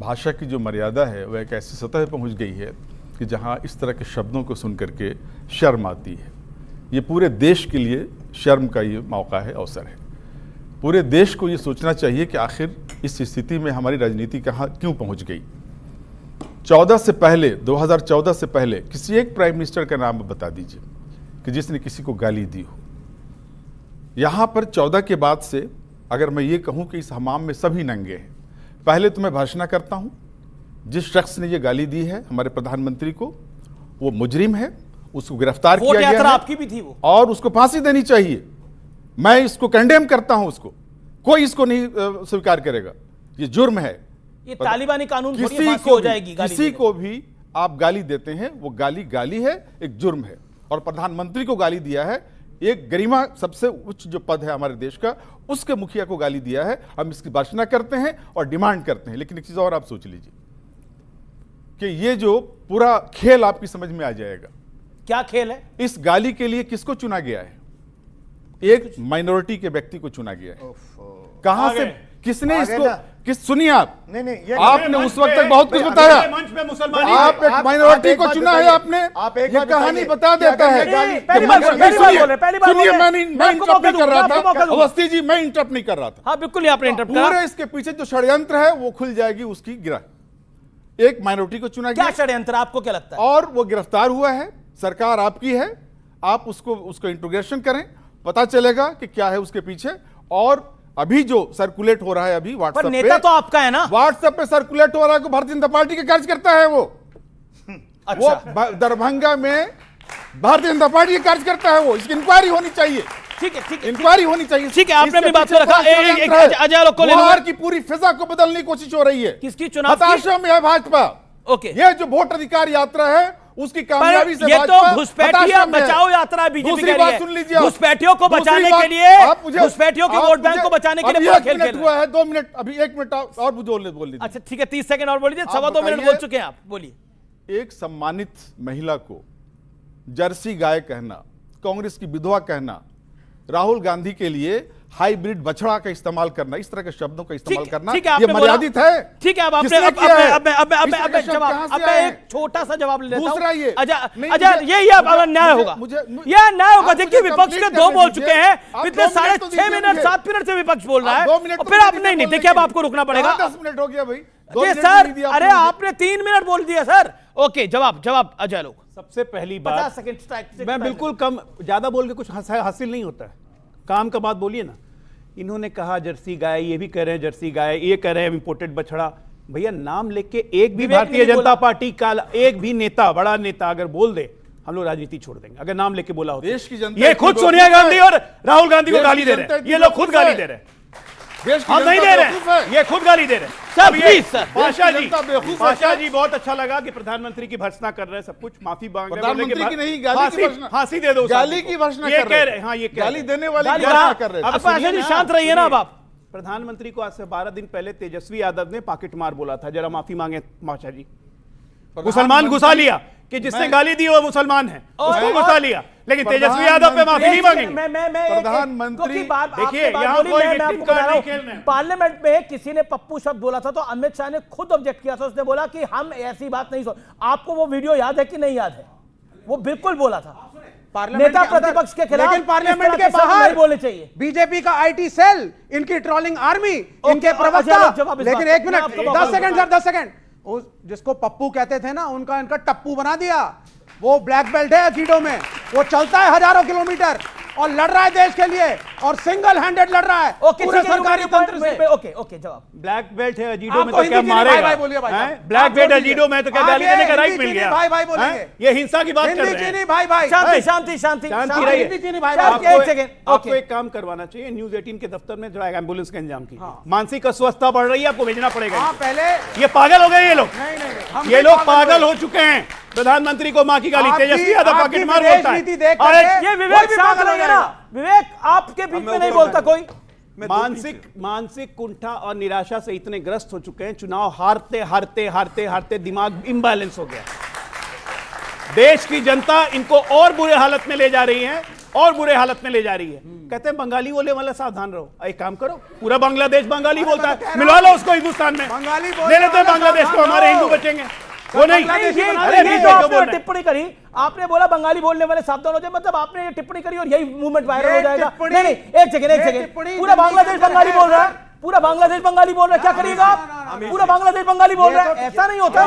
भाषा की जो मर्यादा है, वह एक ऐसी सतह पर पहुंच गई है कि जहां इस तरह के शब्दों को सुन करके शर्म आती है। ये पूरे देश के लिए शर्म का ये मौका है, अवसर है। पूरे देश को ये सोचना चाहिए कि आखिर इस स्थिति में हमारी राजनीति कहाँ क्यों पहुंच गई। 14 से पहले 2014 से पहले किसी एक प्राइम मिनिस्टर का नाम बता दीजिए कि जिसने किसी को गाली दी हो। यहां पर 14 के बाद से अगर मैं ये कहूं कि इस हमाम में सभी नंगे हैं, पहले तो मैं घोषणा करता हूं जिस शख्स ने ये गाली दी है हमारे प्रधानमंत्री को, वो मुजरिम है, उसको गिरफ्तार किया गया है आपकी भी थी वो, और उसको फांसी देनी चाहिए। मैं इसको कंडेम करता हूं, उसको कोई इसको नहीं स्वीकार करेगा, ये जुर्म है। ये तालिबानी कानून थोड़ी फांसी हो जाएगी। किसी को भी आप गाली देते हैं, वो गाली है, एक जुर्म है। और प्रधानमंत्री को गाली दिया है, एक गरिमा सबसे उच्च जो पद है हमारे देश का, उसके मुखिया को गाली दिया है। हम इसकी भर्त्सना करते हैं और डिमांड करते हैं। लेकिन एक चीज और आप सोच लीजिए कि ये जो पूरा खेल आपकी समझ में आ जाएगा। क्या खेल है? इस गाली के लिए किसको चुना गया है? एक माइनॉरिटी के व्यक्ति को चुना गया है। कहां से, किसने इसको, सुनिए आप, नहीं, आपने उस वक्त तक बहुत कुछ बताया। आप एक माइनॉरिटी को चुना है आपने, ये कहानी बता देता है। सुनिए, मैं इंटरप्ट नहीं कर रहा था अवस्थी जी, मैं इंटरप्ट नहीं कर रहा था। हाँ बिल्कुल नहीं, आपने इंटरप्ट करा। पूरे इसके पीछे जो षड्यंत्र है वो खुल जाएगी उसकी गिरा। एक माइनॉरिटी को चुना गया। क्या षड्यंत्र आपको क्या लगता है? और वो गिरफ्तार हुआ है, सरकार आपकी है, आप उसको इंट्रोगेशन करें, पता चलेगा कि क्या है उसके पीछे। और अभी जो सर्कुलेट हो रहा है अभी व्हाट्सएप पे, नेता तो आपका है ना, व्हाट्सएप पे सर्कुलेट हो रहा है कि भारतीय जनता पार्टी के कार्यकर्ता है वो। अच्छा। वो दरभंगा में भारतीय जनता पार्टी के कार्यकर्ता है वो, इसकी इंक्वायरी होनी चाहिए। ठीक है, इंक्वायरी होनी चाहिए। ठीक है, आपने अपनी बात को रखा। अजय लोग को ले बिहार की पूरी फिजा को बदलने की कोशिश हो रही है। किसकी चुनाव? हताशा में है भाजपा। ओके, ये जो वोट अधिकार यात्रा है उसकी कामयाबी से ये तो घुसपैठिया बचाओ यात्रा बीजेपी दूसरी बात सुन लीजिए, घुसपैठियों को बचाने के लिए, घुसपैठियों के वोट बैंक को बचाने के लिए खेल खेल हुआ है। 2 मिनट, अभी 1 मिनट और बोल लीजिए। अच्छा ठीक है, 30 सेकंड और बोल लीजिए। 2.25 मिनट बोल चुके हैं आप, बोलिए। एक सम्मानित महिला को जर्सी गाय कहना, कांग्रेस की विधवा कहना, राहुल गांधी के लिए हाइब्रिड बछड़ा का इस्तेमाल करना, इस तरह के शब्दों का इस्तेमाल करना, ये मर्यादित है। ठीक है, अब आपने एक छोटा सा जवाब ले लेता हूं। दूसरा ये अजय, न्याय होगा, यह न्याय होगा। देखिए विपक्ष के 2 बोल चुके हैं, पिछले 6.5 मिनट 7 मिनट से विपक्ष बोल रहा है, और फिर आप नहीं, देखिए अब आपको रुकना पड़ेगा। 10 मिनट हो गया भाई सर। अरे आपने 3 मिनट बोल दिया सर। ओके, जवाब अजय लोग। सबसे पहली बात, 50 सेकंड मैं बिल्कुल कम ज्यादा बोल के कुछ हासिल नहीं होता है, काम का बात बोलिए ना। इन्होंने कहा जर्सी गाय, ये भी कह रहे हैं जर्सी गाय, ये कह रहे हैं इंपोर्टेड बछड़ा। भैया नाम लेके एक भी भारतीय जनता पार्टी का एक भी नेता, बड़ा नेता अगर बोल दे, हम लोग राजनीति छोड़ देंगे। अगर नाम लेके बोला हो, देश की जनता, ये खुद सोनिया गांधी और राहुल गांधी को गाली दे रहे हैं, ये लोग खुद गाली दे रहे हैं, हम नहीं दे रहे, ये खुद गाली दे रहे हैं। पाशा जी बहुत अच्छा लगा कि प्रधानमंत्री की भर्त्सना कर रहे हैं, सब कुछ माफी मांग रहे हैं, प्रधानमंत्री की नहीं, गाली की फांसी दे दो, गाली की भर्त्सना ये कह रहे हैं। हाँ, ये गाली देने वाली कर रहे हैं। अब पाशा जी शांत रहिए ना। अब आप, प्रधानमंत्री को आज से 12 दिन पहले तेजस्वी यादव ने पॉकेट मार बोला था, जरा माफी मांगे पाशा जी। मुसलमान घुसा लिया कि जिसने गाली दी वो मुसलमान है, उसको घुसा लिया, लेकिन तेजस्वी यादव पे माफी नहीं मांगेंगे। प्रधानमंत्री, देखिए यहाँ कोई विक्टिम कार्ड नहीं खेलना है। पार्लियामेंट में किसी ने पप्पू शब्द बोला था तो अमित शाह ने खुद ऑब्जेक्ट किया था। उसने बोला कि हम ऐसी बात नहीं आपको वो वीडियो याद है कि नहीं याद है? वो बिल्कुल बोला था नेता प्रतिपक्ष के खिलाफ। लेकिन पार्लियामेंट के बाहर बोलने चाहिए। बीजेपी का आईटी सेल, इनकी ट्रोलिंग आर्मी, इनके प्रवक्ता। लेकिन 1 मिनट, 10 सेकंड सर, 10 सेकंड। जिसको पप्पू कहते थे ना, उनका इनका टप्पू बना दिया। वो ब्लैक बेल्ट है जूडो में, वो चलता है हजारों किलोमीटर और लड़ रहा है देश के लिए, और सिंगल हैंडेड लड़ रहा है पूरे सरकारी तंत्र से। ओके, जवाब। ब्लैक बेल्ट है जूडो में तो क्या मारेगा? ब्लैक बेल्ट है जूडो में तो क्या गाली देने का राइट मिल गया? भाई बोलेंगे, ये हिंसा की बात कर रहे हैं। भाई शांति रहिए। आपको एक काम करवाना चाहिए, न्यूज़ 18 के दफ्तर में जो एम्बुलेंस के इंतजाम की मानसिक अस्वस्थता बढ़ रही है, आपको भेजना पड़ेगा। पहले ये पागल हो गए ये लोग, ये लोग पागल हो चुके हैं। प्रधानमंत्री को मां की गाली, तेजस्वी यादव पॉकेट मार बोलता है। ये विवेक शांत रहिए ना। विवेक आपके बीच में नहीं बोलता कोई। मानसिक कुंठा और निराशा से इतने ग्रस्त हो चुके हैं, चुनाव हारते दिमाग इम्बैलेंस हो गया। देश की जनता इनको और बुरे हालत में ले जा रही है, और बुरे हालत में ले जा रही है। कहते हैं बंगाली बोले वाला सावधान रहो। एक काम करो, पूरा बांग्लादेश बंगाली बोलता है, मिलवा लो उसको हिंदुस्तान में, ले लेते हैं बांग्लादेश को, हमारे हिंदू बचेंगे। वो नहीं, टिप्पणी करी आपने, बोला बंगाली बोलने वाले सावधान हो जाए, मतलब आपने ये टिप्पणी करी और यही मूवमेंट वायरल हो जाएगा। नहीं, एक सेकंड, पूरा बांग्लादेश बंगाली बोल रहा है, पूरा बांग्लादेश बंगाली बोल रहा है, क्या करिएगा आप? पूरा बांग्लादेश बंगाली बोल रहा है, ऐसा नहीं होता।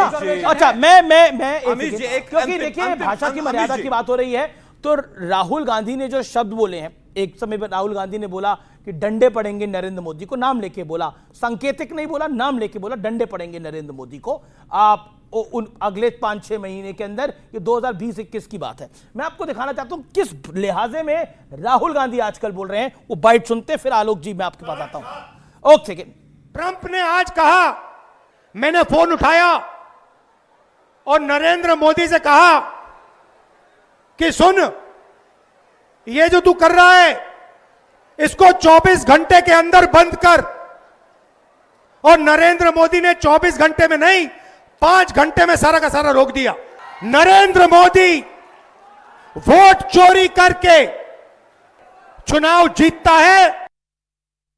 अच्छा मैं अमित जी, एक क्योंकि देखिए भाषा की मर्यादा की बात हो रही है, तो राहुल गांधी ने जो शब्द बोले हैं, एक समय पर राहुल गांधी ने बोला कि डंडे पड़ेंगे नरेंद्र मोदी को, नाम लेके बोला, सांकेतिक नहीं बोला, नाम लेके बोला, डंडे पड़ेंगे नरेंद्र मोदी को आप उन अगले 5-6 महीने के अंदर। ये 2020-21 की बात है। मैं आपको दिखाना चाहता हूं किस लिहाजे में राहुल गांधी आजकल बोल रहे हैं। वो बाइट सुनते फिर आलोक जी मैं आपके पास आता हूं। Okay second. ट्रंप ने आज कहा, मैंने फोन उठाया और नरेंद्र मोदी से कहा कि सुन, ये जो तू कर रहा है इसको 24 घंटे के अंदर बंद कर। और नरेंद्र मोदी ने 24 घंटे में नहीं, 5 घंटे में सारा का सारा रोक दिया। नरेंद्र मोदी वोट चोरी करके चुनाव जीतता है।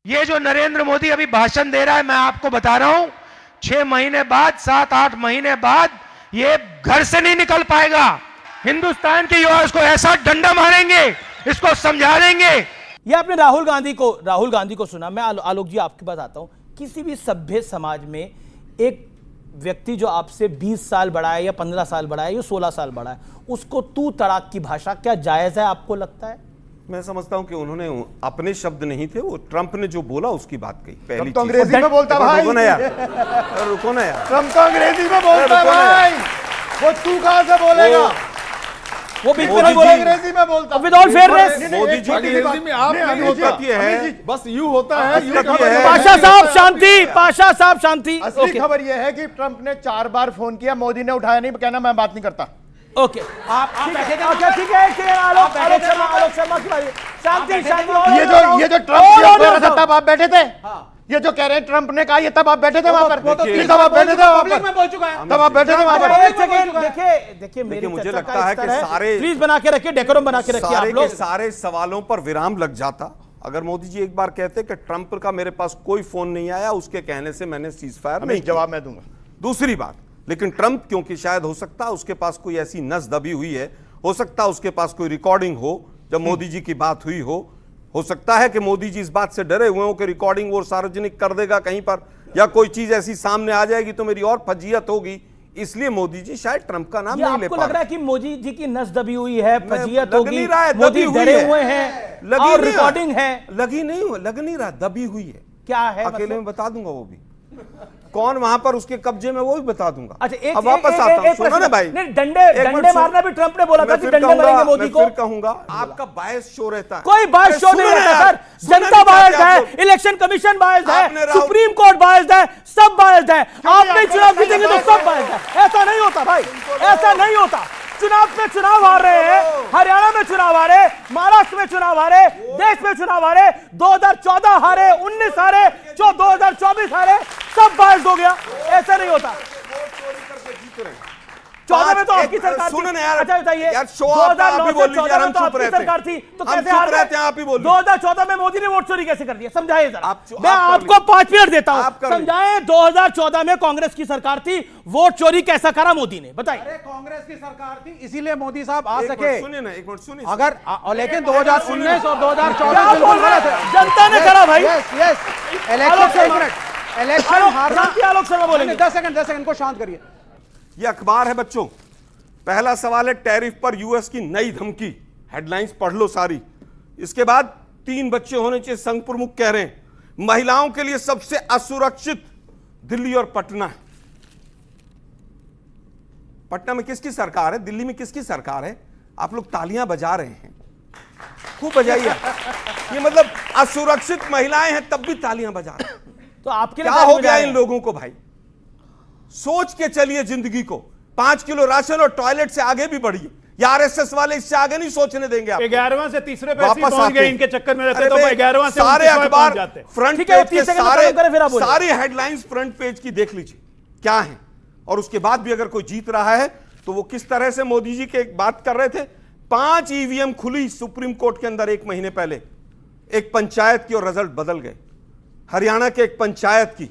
ये जो नरेंद्र मोदी अभी भाषण दे रहा है, मैं आपको बता रहा हूं 6 महीने बाद, 7-8 महीने बाद ये घर से नहीं निकल पाएगा। हिंदुस्तान के युवा इसको ऐसा डंडा मारेंगे, इसको समझा देंगे। ये आपने राहुल गांधी को सुना। मैं आलोक जी आपके पास आता हूं। किसी भी सभ्य समाज में एक व्यक्ति जो आपसे 20 साल बड़ा है या 15 साल बड़ा है या 16 साल बड़ा है, उसको तू तड़ाक की भाषा क्या जायज है आपको लगता है? मैं समझता हूं कि उन्होंने अपने शब्द नहीं थे, वो ट्रंप ने जो बोला उसकी बात कही। पहली तो अंग्रेजी में बोलता भाई, रुको ना यार, रुको ना यार, ट्रंप तो अंग्रेजी में बोलता है भाई, वो तू कहां से बोलेगा? वो बीच में नहीं बोला, अंग्रेजी में बोलता। With all fairness, Modi ji अंग्रेजी में आप नहीं होता है, बस यू होता है। पाशा साहब शांति, पाशा साहब शांति। असली खबर यह है कि ट्रंप ने 4 बार फोन किया, मोदी ने उठाया नहीं, कहना मैं बात नहीं करता। ओके आप ठीक है। आलोक शर्मा की बात। शांति। ये जो ट्रंप था तब आप बैठे थे। ये जो कह रहे हैं ट्रंप ने कहा, ये तब आप बैठे थे वहां पर, तब आप बैठे थे वहां पर, तब आप बैठे थे वहां पर। देखिए मुझे लगता है कि सारे प्लीज बना के रखिए, डेकोरम बना के रखिए आप लोग। सारे सवालों पर विराम लग जाता अगर मोदी जी एक बार कहते कि ट्रंप का मेरे पास कोई फोन नहीं आया, उसके कहने से मैंने सीज फायर नहीं। जवाब मैं दूंगा। दूसरी बात, लेकिन ट्रंप क्योंकि शायद हो सकता उसके पास कोई ऐसी नस दबी हुई है, हो सकता उसके पास कोई रिकॉर्डिंग हो जब मोदी जी की बात हुई हो सकता है कि मोदी जी इस बात से डरे हुए हो कि रिकॉर्डिंग वो सार्वजनिक कर देगा कहीं पर, या कोई चीज ऐसी सामने आ जाएगी तो मेरी और फजीयत होगी, इसलिए मोदी जी शायद ट्रंप का नाम नहीं ले पा रहे। लग रहा है कि मोदी जी की नस दबी हुई है, फजीयत होगी, मोदी डरे हुए हैं और रिकॉर्डिंग है। लग नहीं रहा, दबी हुई है। क्या है अकेले में बता दूंगा, वो भी कौन वहां पर उसके कब्जे में, वो भी बता दूंगा। अच्छा अब वापस आता हूं, सुनो ना भाई। डंडे मारना भी ट्रंप ने बोला था कि डंडे मारेंगे मोदी को। फिर कहूंगा आपका बायस शो रहता है। कोई बायस शो नहीं रहता सर, जनता बायस्ड है, इलेक्शन कमीशन बायस्ड है, सुप्रीम कोर्ट बायस्ड है, सब बायस्ड है। आप नहीं चुनाव जीतेंगे तो सब बायस्ड है। ऐसा नहीं होता भाई, ऐसा नहीं होता। चुनाव पे चुनाव आ रहे हैं, हरियाणा में चुनाव आ रहे, महाराष्ट्र में चुनाव आ रहे, देश में चुनाव आ रहे, 2014 हारे, 19 हारे, 2024 हारे, सब बायस्ड हो गया। ऐसा नहीं होता। 14 में तो आपकी सरकार थी। अच्छा बताइए, 2009 से 14 में तो आपकी सरकार थी, तो कैसे हार गए? 2014 में मोदी ने वोट चोरी कैसे कर दिया, समझाइए जरा। मैं आपको 5 मिनट देता हूं, समझाएं। 2014 में कांग्रेस की सरकार थी, वोट चोरी कैसा करा मोदी ने, बताइए। अरे कांग्रेस की सरकार थी, इसीलिए मोदी साहब आ सके। सुनिए ना, एक मिनट सुनिए। अगर लेकिन 2019 और 2014 बिल्कुल गलत है। जनता ने करा भाई। इलेक्शन हारना। आलोक शर्मा बोलेंगे। 10 सेकंड को शांत करिए। ये अखबार है बच्चों। पहला सवाल है टैरिफ पर यूएस की नई धमकी, हेडलाइंस पढ़ लो सारी। इसके बाद 3 बच्चे होने चाहिए, संघ प्रमुख कह रहे हैं। महिलाओं के लिए सबसे असुरक्षित दिल्ली और पटना है। पटना में किसकी सरकार है, दिल्ली में किसकी सरकार है? आप लोग तालियां बजा रहे हैं, खूब बजाइए। ये मतलब असुरक्षित महिलाएं हैं तब भी तालियां बजा रहे हैं। तो आपके क्या हो गया इन लोगों को भाई? सोच के चलिए जिंदगी को। 5 किलो राशन और टॉयलेट से आगे भी बढ़िए। या आरएसएस वाले इससे आगे नहीं सोचने देंगे आप। 11वां से तीसरे पे पहुंच गए, इनके चक्कर में रहते तो 11वां से सारे अखबार फ्रंट पेज के सारी हेडलाइंस फ्रंट पेज की देख लीजिए क्या है। और उसके बाद भी अगर कोई जीत रहा है तो वो किस तरह से मोदी जी के एक बात कर रहे थे। 5 ईवीएम खुली सुप्रीम कोर्ट के अंदर 1 महीने पहले, एक पंचायत की और रिजल्ट बदल गए। हरियाणा के एक पंचायत की,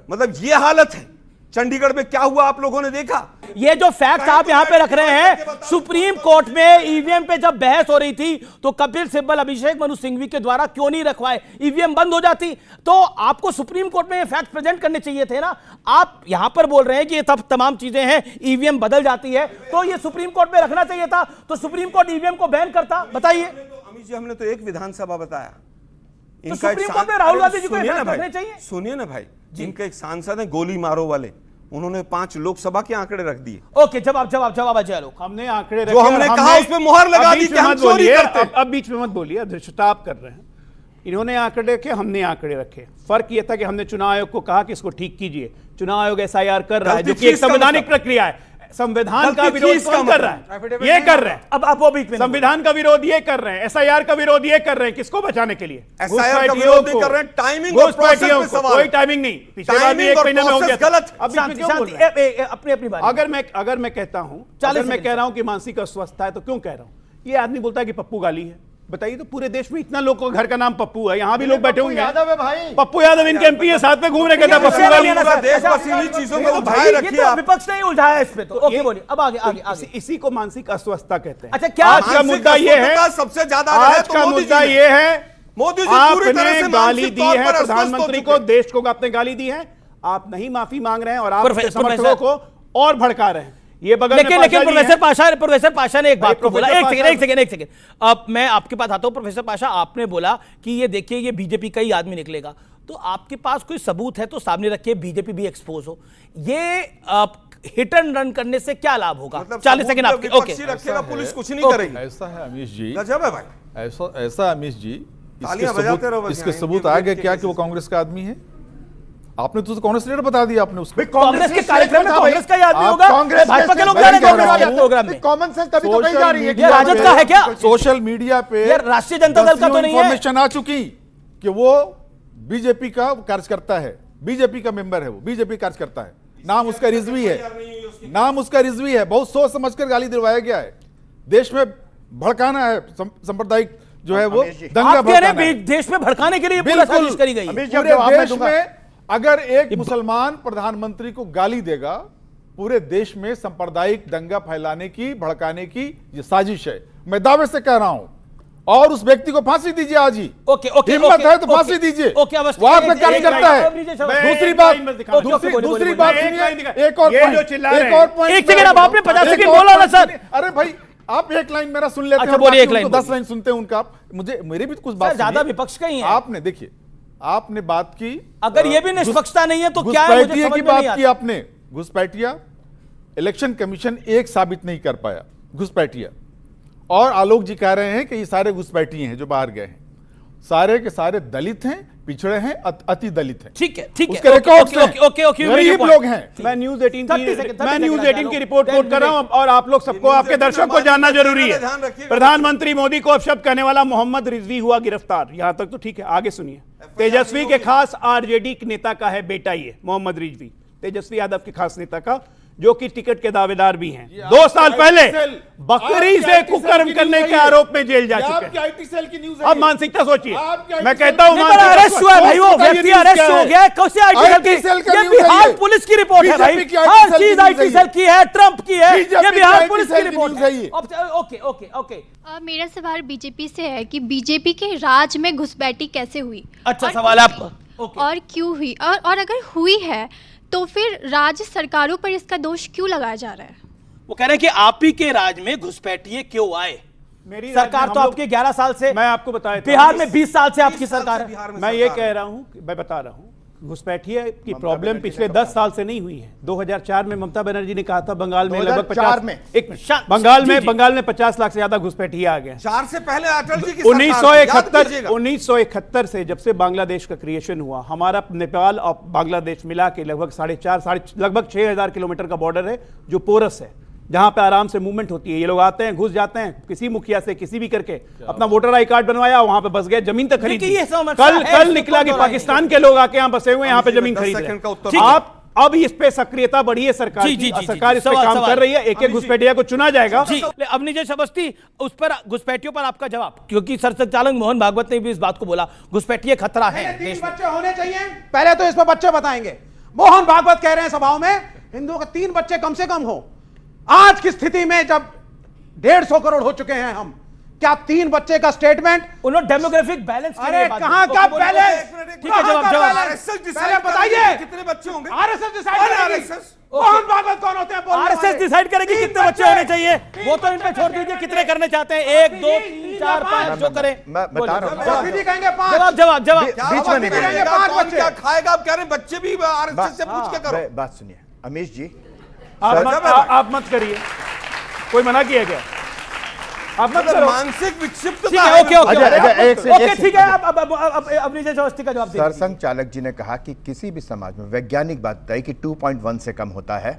मतलब ये हालत है चंडीगढ़ में क्या हुआ आप लोगों ने देखा? ये जो फैक्ट आप यहां पे रख रहे हैं, सुप्रीम कोर्ट में ईवीएम पे जब बहस हो रही थी तो कपिल सिब्बल, अभिषेक मनु सिंघवी के द्वारा क्यों नहीं रखवाए? ईवीएम बंद हो जाती तो आपको सुप्रीम कोर्ट में ये फैक्ट प्रेजेंट करने चाहिए थे ना। आप यहां पर बोल रहे हैं कि ये तमाम चीजें हैं, ईवीएम बदल जाती है, तो ये सुप्रीम कोर्ट में रखना चाहिए था, तो सुप्रीम कोर्ट ईवीएम को बैन करता। बताइए। अमित जी, हमने तो एक विधानसभा बताया। तो सुप्रीम कोर्ट में राहुल गांधी जी को रखने चाहिए। सुनिए ना भाई, जिनके एक सांसद हैं गोली मारो वाले, उन्होंने 5 लोकसभा के आंकड़े रख दिए। ओके, जवाब अजय लोग। हमने आंकड़े जो हमने कहा उस पे मुहर लगा दी कि हम चोरी करते हैं। अब बीच में मत बोलिए, अध्यक्षता आप कर रहे हैं। इन्होंने आंकड़े रखे, हमने आंकड़े रखे। फर्क यह था कि हमने चुनाव आयोग को कहा कि इसको ठीक कीजिए। चुनाव आयोग एसआईआर कर रहा है, जो कि एक संवैधानिक प्रक्रिया है। संविधान का विरोध कौन कर रहा है? ये कर रहे हैं। अब वो बीच में संविधान का विरोध ये कर रहे हैं, एसआईआर का विरोध ये कर रहे हैं। किसको बचाने के लिए? एसआईआर का विरोध नहीं कर रहे हैं, टाइमिंग और प्रोसेस पे सवाल। कोई टाइमिंग नहीं, पिछले बार भी 1 महीने में हो गया। गलत। अपनी बात। अगर मैं कहता हूं, अगर मैं कह रहा हूं कि मानसिक अस्वस्थता है तो क्यों कह रहा हूं? ये आदमी बोलता है कि पप्पू गाली है। बताइए तो, पूरे देश में इतना लोगों का घर का नाम पप्पू है, यहाँ भी लोग बैठे होंगे। यादव है भाई, पप्पू यादव इनके एमपी है, साथ में घूम रहे, कहता पप्पू गाली। देश बस इन्हीं चीजों में उलझाए रखिए आप। विपक्ष ने उलझाया इस पे तो। ओके, बोलिए। अब आगे। इसी को मानसिक अस्वस्थता कहते हैं। अच्छा, क्या आज का मुद्दा ये है, सबसे ज्यादा आज का मुद्दा ये है, मोदी जी पूरी तरह आपने से गाली दी है प्रधानमंत्री को, को। देश को आपने गाली दी है, आप नहीं माफी मांग रहे हैं और आप समर्थकों को और भड़का रहे हैं। ये बगल लेकिन प्रोफेसर पाशा ने एक बात को बोला। एक सेकंड। अब मैं आपके पास आता हूं। प्रोफेसर पाशा, आपने बोला कि ये देखिए, ये बीजेपी का ही आदमी निकलेगा, तो आपके पास कोई सबूत है तो सामने रखिए, बीजेपी भी एक्सपोज हो। ये हिट एंड रन करने से क्या लाभ होगा? 40 सेकंड आपके। ओके, रखेगा, पुलिस कुछ नहीं करेगी। ऐसा है अमीश जी, गजब है भाई। ऐसा अमीश जी, तालियां बजाते रहो। इसके सबूत आ गए क्या कि वो कांग्रेस का आदमी है? आपने तो कांग्रेस लीडर बता दिया आपने उसको। कांग्रेस के कार्यक्रम में कांग्रेस का ही आदमी होगा। भाजपा के लोग जा रहे हैं कांग्रेस वाले प्रोग्राम में। कॉमन सेंस तभी तो कही जा रही है। ये राजद का है क्या? सोशल मीडिया पे राष्ट्रीय जनता दल का तो नहीं है। इंफॉर्मेशन आ चुकी कि वो बीजेपी का कार्यकर्ता है, बीजेपी का मेंबर है, वो बीजेपी कार्यकर्ता है। नाम उसका रिजवी है। बहुत सोच समझकर गाली दिलवाया गया है। देश में भड़काना है, सांप्रदायिक जो है वो दंगा भड़काना है। देश में भड़काने के लिए पूरा साजिश करी गई है। पूरे देश में अगर एक मुसलमान प्रधानमंत्री को गाली देगा, पूरे देश में सांप्रदायिक दंगा फैलाने की, भड़काने की ये साजिश है। मैं दावे से कह रहा हूं, और उस व्यक्ति को फांसी दीजिए आज ही। हिम्मत है तो फांसी दीजिए। वो आपका कार्य करता है। दूसरी बात सुनिए, एक और पॉइंट। एक सेकंड, अब आपने 50 सेकंड बोला ना सर। अरे भाई, आप एक लाइन मेरा सुन लेते हैं। अच्छा, बोलिए। एक लाइन, 10 लाइन सुनते हैं उनका। मेरे भी कुछ बात ज्यादा विपक्ष का ही है। आपने देखिए, आपने बात की, अगर ये भी निष्पक्षता नहीं है तो क्या है? मुझे समझ की में नहीं बात की आपने। घुसपैठिया इलेक्शन कमीशन एक साबित नहीं कर पाया, घुसपैठिया। और आलोक जी कह रहे हैं कि ये सारे घुसपैठिए हैं जो बाहर गए हैं, सारे के सारे दलित हैं, पिछड़े हैं, अति दलित हैं। ठीक है। उसके रिकॉर्ड्स हैं, गरीब लोग हैं। मैं न्यूज 18 की रिपोर्ट कोट कर रहा हूं, और आप लोग सबको, आपके दर्शक को जानना जरूरी है। प्रधानमंत्री मोदी को अपशब्द कहने वाला मोहम्मद रिजवी हुआ गिरफ्तार। यहां तक तो ठीक है, आगे सुनिए। तेजस्वी के खास आरजेडी नेता का है बेटा, ये मोहम्मद रिजवी, तेजस्वी यादव के खास नेता का, जो कि टिकट के दावेदार भी हैं। 2 साल पहले बकरी से कुकर्म करने के आरोप में जेल जा चुके हैं। अब मानसिकता सोचिए। मैं कहता हूं अरेस्ट हुआ है भाई, वो व्यक्ति अरेस्ट हो गया है। कैसे आईटी सेल की? ये बिहार पुलिस की रिपोर्ट है भाई। हर चीज आईटी सेल की है, ट्रंप की है, ये बिहार पुलिस की रिपोर्ट है। ओके। मेरा सवाल बीजेपी से है कि बीजेपी के राज में घुसपैठी कैसे हुई? अच्छा सवाल आपका। और क्यों हुई? और अगर हुई है तो फिर राज्य सरकारों पर इसका दोष क्यों लगाया जा रहा है? वो कह रहे हैं कि आप ही के राज में घुसपैठिए क्यों आए? मेरी सरकार तो आपके 11 साल से, मैं आपको बताया, बिहार में 20 साल से आपकी सरकार है। मैं ये कह रहा हूं, मैं बता रहा हूं, घुसपैठिए की प्रॉब्लम पिछले 10 साल से नहीं हुई है। 2004 में ममता बनर्जी ने कहा था बंगाल में लगभग 50 लाख से ज्यादा घुसपैठिए आ गए। 4 से पहले अटल जी की 1971 से जब से बांग्लादेश का क्रिएशन हुआ, हमारा नेपाल और बांग्लादेश मिला के लगभग 6,500 किलोमीटर का बॉर्डर है, जो पोरस है, जहां पे आराम से मूवमेंट होती है। ये लोग आते हैं, घुस जाते हैं, किसी मुखिया से किसी भी करके अपना वोटर आई कार्ड बनवाया, वहां पे बस गए, जमीन तक खरीदी। कल निकला कि पाकिस्तान के लोग आके यहाँ बसे हुए, यहाँ पे जमीन खरीद रहे हैं। आप अब इस पे सक्रियता बढ़ी है सरकार की, सरकार इस पे काम कर रही है। एक घुसपैठिया को चुना जाएगा। अब नीचे समझती उस पर, घुसपैठियों पर आपका जवाब, क्योंकि संचालक मोहन भागवत ने भी इस बात को बोला, घुसपैठिए खतरा है। बच्चे होने चाहिए, पहले तो इस पर बच्चे बताएंगे। मोहन भागवत कह रहे हैं सभाओं में हिंदुओं के 3 बच्चे कम से कम हो। आज की स्थिति में जब 150 करोड़ हो चुके हैं हम, क्या 3 बच्चे का स्टेटमेंट? उन्होंने डेमोग्राफिक बैलेंस, अरे कहां का बैलेंस? ठीक है, जवाब पहले बताइए कितने बच्चे होंगे? आरएसएस डिसाइड करेगी। मोहन भागवत कौन होते हैं? आरएसएस डिसाइड करेगी कितने बच्चे होने चाहिए, वो तो इन पे छोड़ दीजिए। कितने करने चाहते हैं? 1 2 3 4 5 जो करें। मैं बता रहा हूं, कहेंगे 5। जवाब बीच में नहीं करेंगे 5 बच्चे। क्या खाएगा? आप कह रहे हैं बच्चे भी आरएसएस से पूछ के करो। बात सुनिए अमीश जी, आप मत करिए, कोई मना किया क्या? आप मत करो। मानसिक विक्षिप्तता। ठीक है, ओके, ठीक है। अब नीचे अवस्थी का जवाब दीजिए। सरसंघ चालक जी ने कहा कि किसी भी समाज में वैज्ञानिक बात बताई कि 2.1 से कम होता है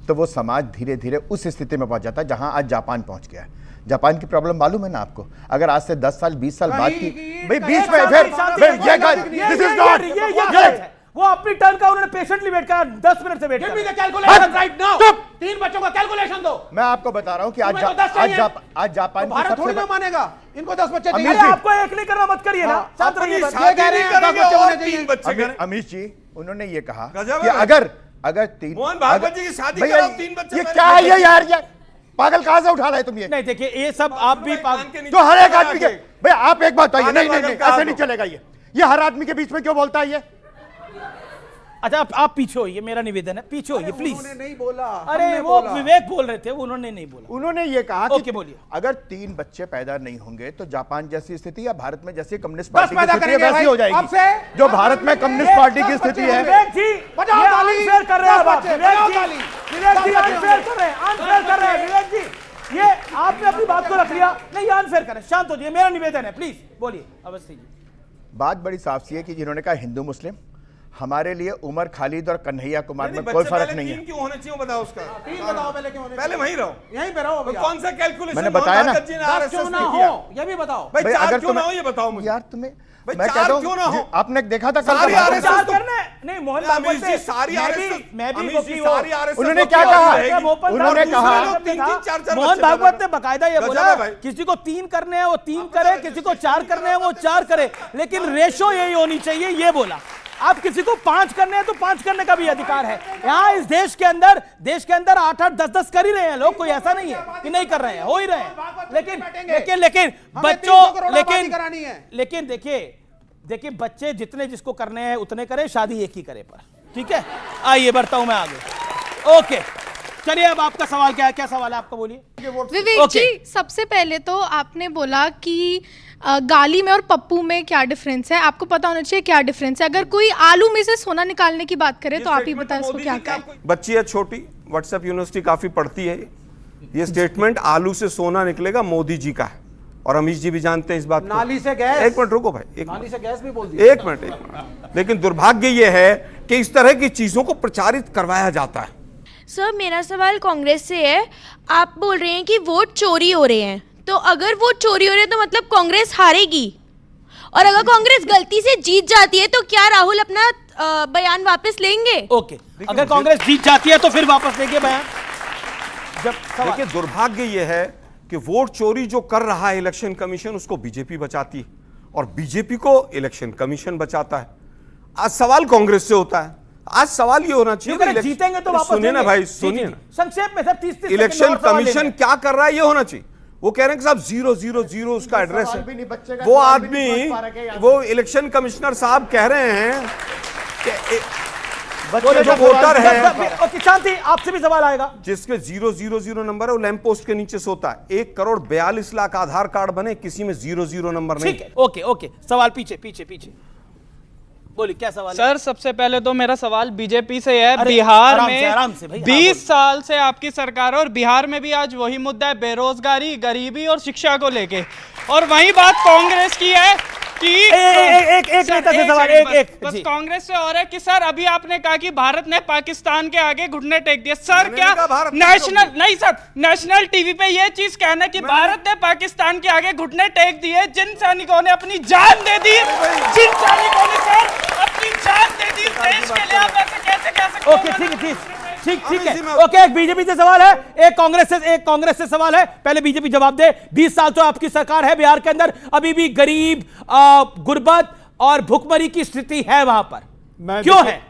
तो वो समाज धीरे धीरे उस स्थिति में पहुंच जाता है जहां आज जापान पहुंच गया है। जापान की प्रॉब्लम मालूम है ना आपको? अगर आज से 10 साल 20 साल बाद की भाई बीच में फिर वो अपनी टर्न का उन्होंने पेशेंटली वेट करा, 10 मिनट से wait Give me the calculation right now. 3 बच्चों का कैलकुलेशन दो। मैं आपको बता रहा हूं कि आज जापान भारत थोड़ी ना मानेगा, इनको 10 बच्चे अरे चाहिए। आपको एक नहीं करना, मत करिए ना। शांत रहिए। अमीश जी, उन्होंने ये कहा गजब कि है। अगर 3 मोहन भागवत जी की शादी भैया, कराओ, 3 बच्चे। ये क्या है ये यार? ये पागल कहां से उठा रहे तुम? ये नहीं, देखिए ये सब आप भी जो हर एक आदमी के भैया, आप एक बात बताइए। नहीं ऐसे नहीं चलेगा। ये हर आदमी के बीच में क्यों बोलता है ये? अच्छा, आप पीछे होइए, मेरा निवेदन है, पीछे होइए प्लीज। उन्होंने नहीं बोला। अरे वो विवेक बोल रहे थे, उन्होंने नहीं बोला। उन्होंने ये कहा ओके, कि बोलिए। अगर 3 बच्चे पैदा नहीं होंगे तो जापान जैसी स्थिति या भारत में जैसी कम्युनिस्ट पार्टी की पैदा स्थिति है करेंगे वैसी भाई, हो जाएगी आपसे। जो भारत में कम्युनिस्ट पार्टी की स्थिति है। विवेक जी, बजाओ ये ताली। अनफेयर कर रहे हैं आप। बजाओ विवेक जी, ताली। विवेक जी अनफेयर कर रहे हैं, अनफेयर कर रहे हैं। विवेक जी, ये आपने अपनी बात को रख लिया। नहीं, अनफेयर कर रहे हैं। शांत हो जाइए, मेरा निवेदन है, प्लीज बोलिए अवस्थी जी। बात बड़ी साफ सी है कि जिन्होंने कहा हिंदू मुस्लिम, हमारे लिए उमर खालिद और कन्हैया कुमार में कोई फर्क नहीं है। क्यों होने चाहिए बताओ उसका? बताओ पहले क्यों होने? पहले वहीं रहो, यहीं पे रहो। कौन सा कैलकुलेशन मैंने बताया ना। 10 क्यों ना हो ये भी बताओ। भाई 4 अगर क्यों ना हो ये बताओ मुझे। यार तुम्हें भाई मैं 4 कहता क्यों ना हूं, हो? आपने देखा था सारी कल RSS चार तो- करना है। नहीं, मोहन भागवत अमीश जी से सारी मैं RSS भी अमीश जी वो सारी RSS उन्होंने तो क्या क्या कहा? रहेगी? उन्होंने कहा 3-4 मोहन भागवत ने बकायदा ये गजब बोला है भाई। किसी को 3 करने हैं वो 3 करे, किसी को 4 करने हैं वो 4 करे, लेकिन रेशो यही होनी चाहिए, ये बोला। आप किसी को 5 करने हैं तो 5 करने का भी अधिकार है। यहाँ इस देश के अंदर 8-8 10-10 कर ही रहे हैं लोग, कोई ऐसा नहीं है कि नहीं कर रहे हैं, हो ही रहे हैं। लेकिन बच्चों, लेकिन देखिए बच्चे जितने जिसको करने हैं उतने करें, शादी एक ही करे पर। ठीक है, आइए बढ़ता हूं मैं आगे। ओके, चलिए अब आपका सवाल क्या है? क्या सवाल है आपका, बोलिए। विवेक जी, सबसे पहले तो आपने बोला कि गाली में और पप्पू में क्या डिफरेंस है, आपको पता होना चाहिए क्या डिफरेंस है। अगर कोई आलू में से सोना निकालने की बात करे तो आप ही बताएं उसको क्या कहें। बच्ची है छोटी, व्हाट्सएप यूनिवर्सिटी काफी पढ़ती है। ये स्टेटमेंट आलू से सोना निकलेगा मोदी जी का है, और अमीश जी भी जानते हैं इस बात को। नाली से गैस। एक मिनट रुको भाई, नाली से गैस भी बोल दी। एक मिनट। लेकिन दुर्भाग्य ये है कि इस तरह की चीजों को प्रचारित करवाया जाता है। सर, मेरा सवाल कांग्रेस से है। आप बोल रहे हैं कि वोट चोरी हो रहे हैं, तो अगर वोट चोरी हो रहे हैं तो मतलब कांग्रेस हारेगी, और अगर कांग्रेस गलती से जीत जाती है तो क्या राहुल अपना बयान वापस लेंगे? ओके, अगर कांग्रेस जीत जाती है तो फिर वापस लेंगे बयान। देखिए, दुर्भाग्य यह है कि वोट चोरी जो कर रहा है इलेक्शन कमीशन, उसको बीजेपी बचाती है, और बीजेपी को इलेक्शन कमीशन बचाता है। आज सवाल कांग्रेस से होता है। आज सवाल ये होना चाहिए, जीतेंगे तो वापस सुनिए ना भाई, सुनिए ना, संक्षेप में सर 30 इलेक्शन कमीशन क्या कर रहा है ये होना चाहिए। वो कह रहे हैं कि साहब 000 उसका एड्रेस है। वो आदमी, वो इलेक्शन कमिश्नर साहब कह रहे हैं कि जो वोटर है, शांति, आपसे भी सवाल आएगा। जिसके 000 नंबर है वो लैंप पोस्ट के नीचे सोता है। 1,42,00,000 आधार कार्ड बने, किसी में 00 नंबर नहीं। ठीक है, ओके, सवाल पीछे बोलिए, क्या सवाल है? सर, सबसे पहले तो मेरा सवाल बीजेपी से है। बिहार में 20 साल से आपकी सरकार है, और बिहार में भी आज वही मुद्दा है, बेरोजगारी, गरीबी और शिक्षा को लेके। और वही बात कांग्रेस की है कि बस कांग्रेस से और है कि सर अभी आपने कहा कि भारत ने पाकिस्तान के आगे घुटने टेक दिए। सर क्या नेशनल, नहीं सर, नेशनल टीवी पे ये चीज कहना कि भारत ने पाकिस्तान के आगे घुटने टेक दिए, जिन सैनिकों ने अपनी जान दे दी, जिन सैनिकों ने सर अपनी जान दे दी देश के लिए, आप ऐसे कैसे कह सकते हो? ओके, ठीक है। ओके, एक बीजेपी से सवाल है, एक कांग्रेस से सवाल है। पहले बीजेपी जवाब दे। 20 साल तो आपकी सरकार है बिहार के अंदर, अभी भी गरीब, गुर्बत और भुखमरी की स्थिति है वहां पर, क्यों है?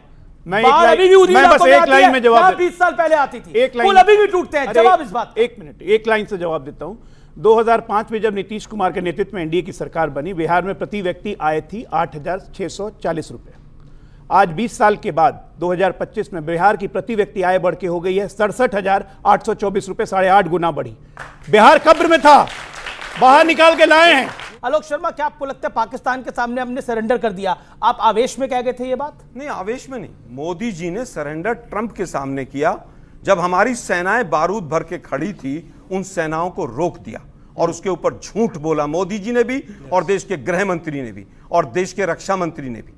बाढ़ अभी भी उन्हीं मैं बस इलाकों में एक आती लाइन है में जवाब जहां दे- 20 साल पहले आती थी। एक लाइन पुल अभी भी टूटते हैं। अरे, जवाब इस बात। एक मिनट, एक लाइन से जवाब देता हूं। 2005 में जब नीतीश कुमार के नेतृत्व में एनडीए की सरकार बनी, बिहार में प्रति व्यक्ति आय थी 8,640 रुपए। आज 20 साल के बाद 2025 में बिहार की प्रति व्यक्ति आय बढ़ के हो गई है 67,824 रुपए, 8.5 गुना बढ़ी। बिहार कब्र में था, बाहर निकाल के लाए हैं। आलोक शर्मा, क्या आपको लगता है पाकिस्तान के सामने हमने सरेंडर कर दिया? आप आवेश में कह गए थे ये बात? नहीं, आवेश में नहीं। मोदी जी ने सरेंडर ट्रंप के सामने किया। जब हमारी सेनाएं बारूद भर के खड़ी थी, उन सेनाओं को रोक दिया और उसके ऊपर झूठ बोला मोदी जी ने भी, और देश के गृह मंत्री ने भी, और देश के रक्षा मंत्री ने भी।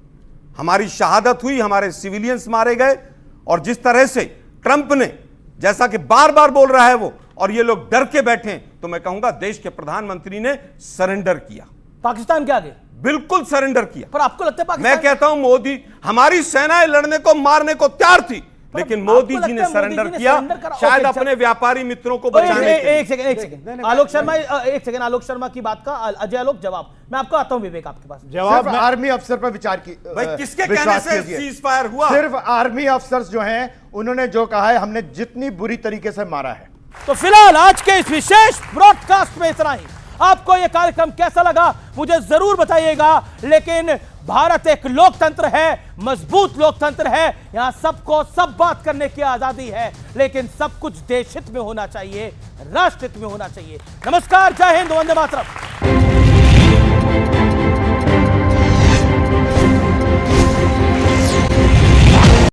हमारी शहादत हुई, हमारे सिविलियंस मारे गए, और जिस तरह से ट्रंप ने, जैसा कि बार बार बोल रहा है वो, और ये लोग डर के बैठे हैं, तो मैं कहूंगा देश के प्रधानमंत्री ने सरेंडर किया। पाकिस्तान के आगे बिल्कुल सरेंडर किया। पर आपको लगता है पाकिस्तान? मैं कहता हूं मोदी, हमारी सेनाएं लड़ने को, मारने को तैयार थी, लेकिन मोदी जी ने सरेंडर किया, शायद अपने व्यापारी मित्रों को बचाने के लिए। एक सेकंड आलोक शर्मा, एक सेकंड आलोक शर्मा की बात का अजय आलोक जवाब। मैं आपको आता हूं विवेक आपके पास। जवाब आर्मी अफसर पर विचार की, भाई किसके कहने से सीज फायर हुआ? सिर्फ आर्मी अफसर्स जो हैं उन्होंने जो कहा है, हमने जितनी बुरी तरीके से मारा है। तो फिलहाल आज के इस विशेष ब्रॉडकास्ट में इतना ही। आपको यह कार्यक्रम कैसा लगा मुझे जरूर बताइएगा। लेकिन भारत एक लोकतंत्र है, मजबूत लोकतंत्र है, यहां सबको सब बात करने की आजादी है, लेकिन सब कुछ देश हित में होना चाहिए, राष्ट्र हित में होना चाहिए। नमस्कार, जय हिंद, वंदे मातरम।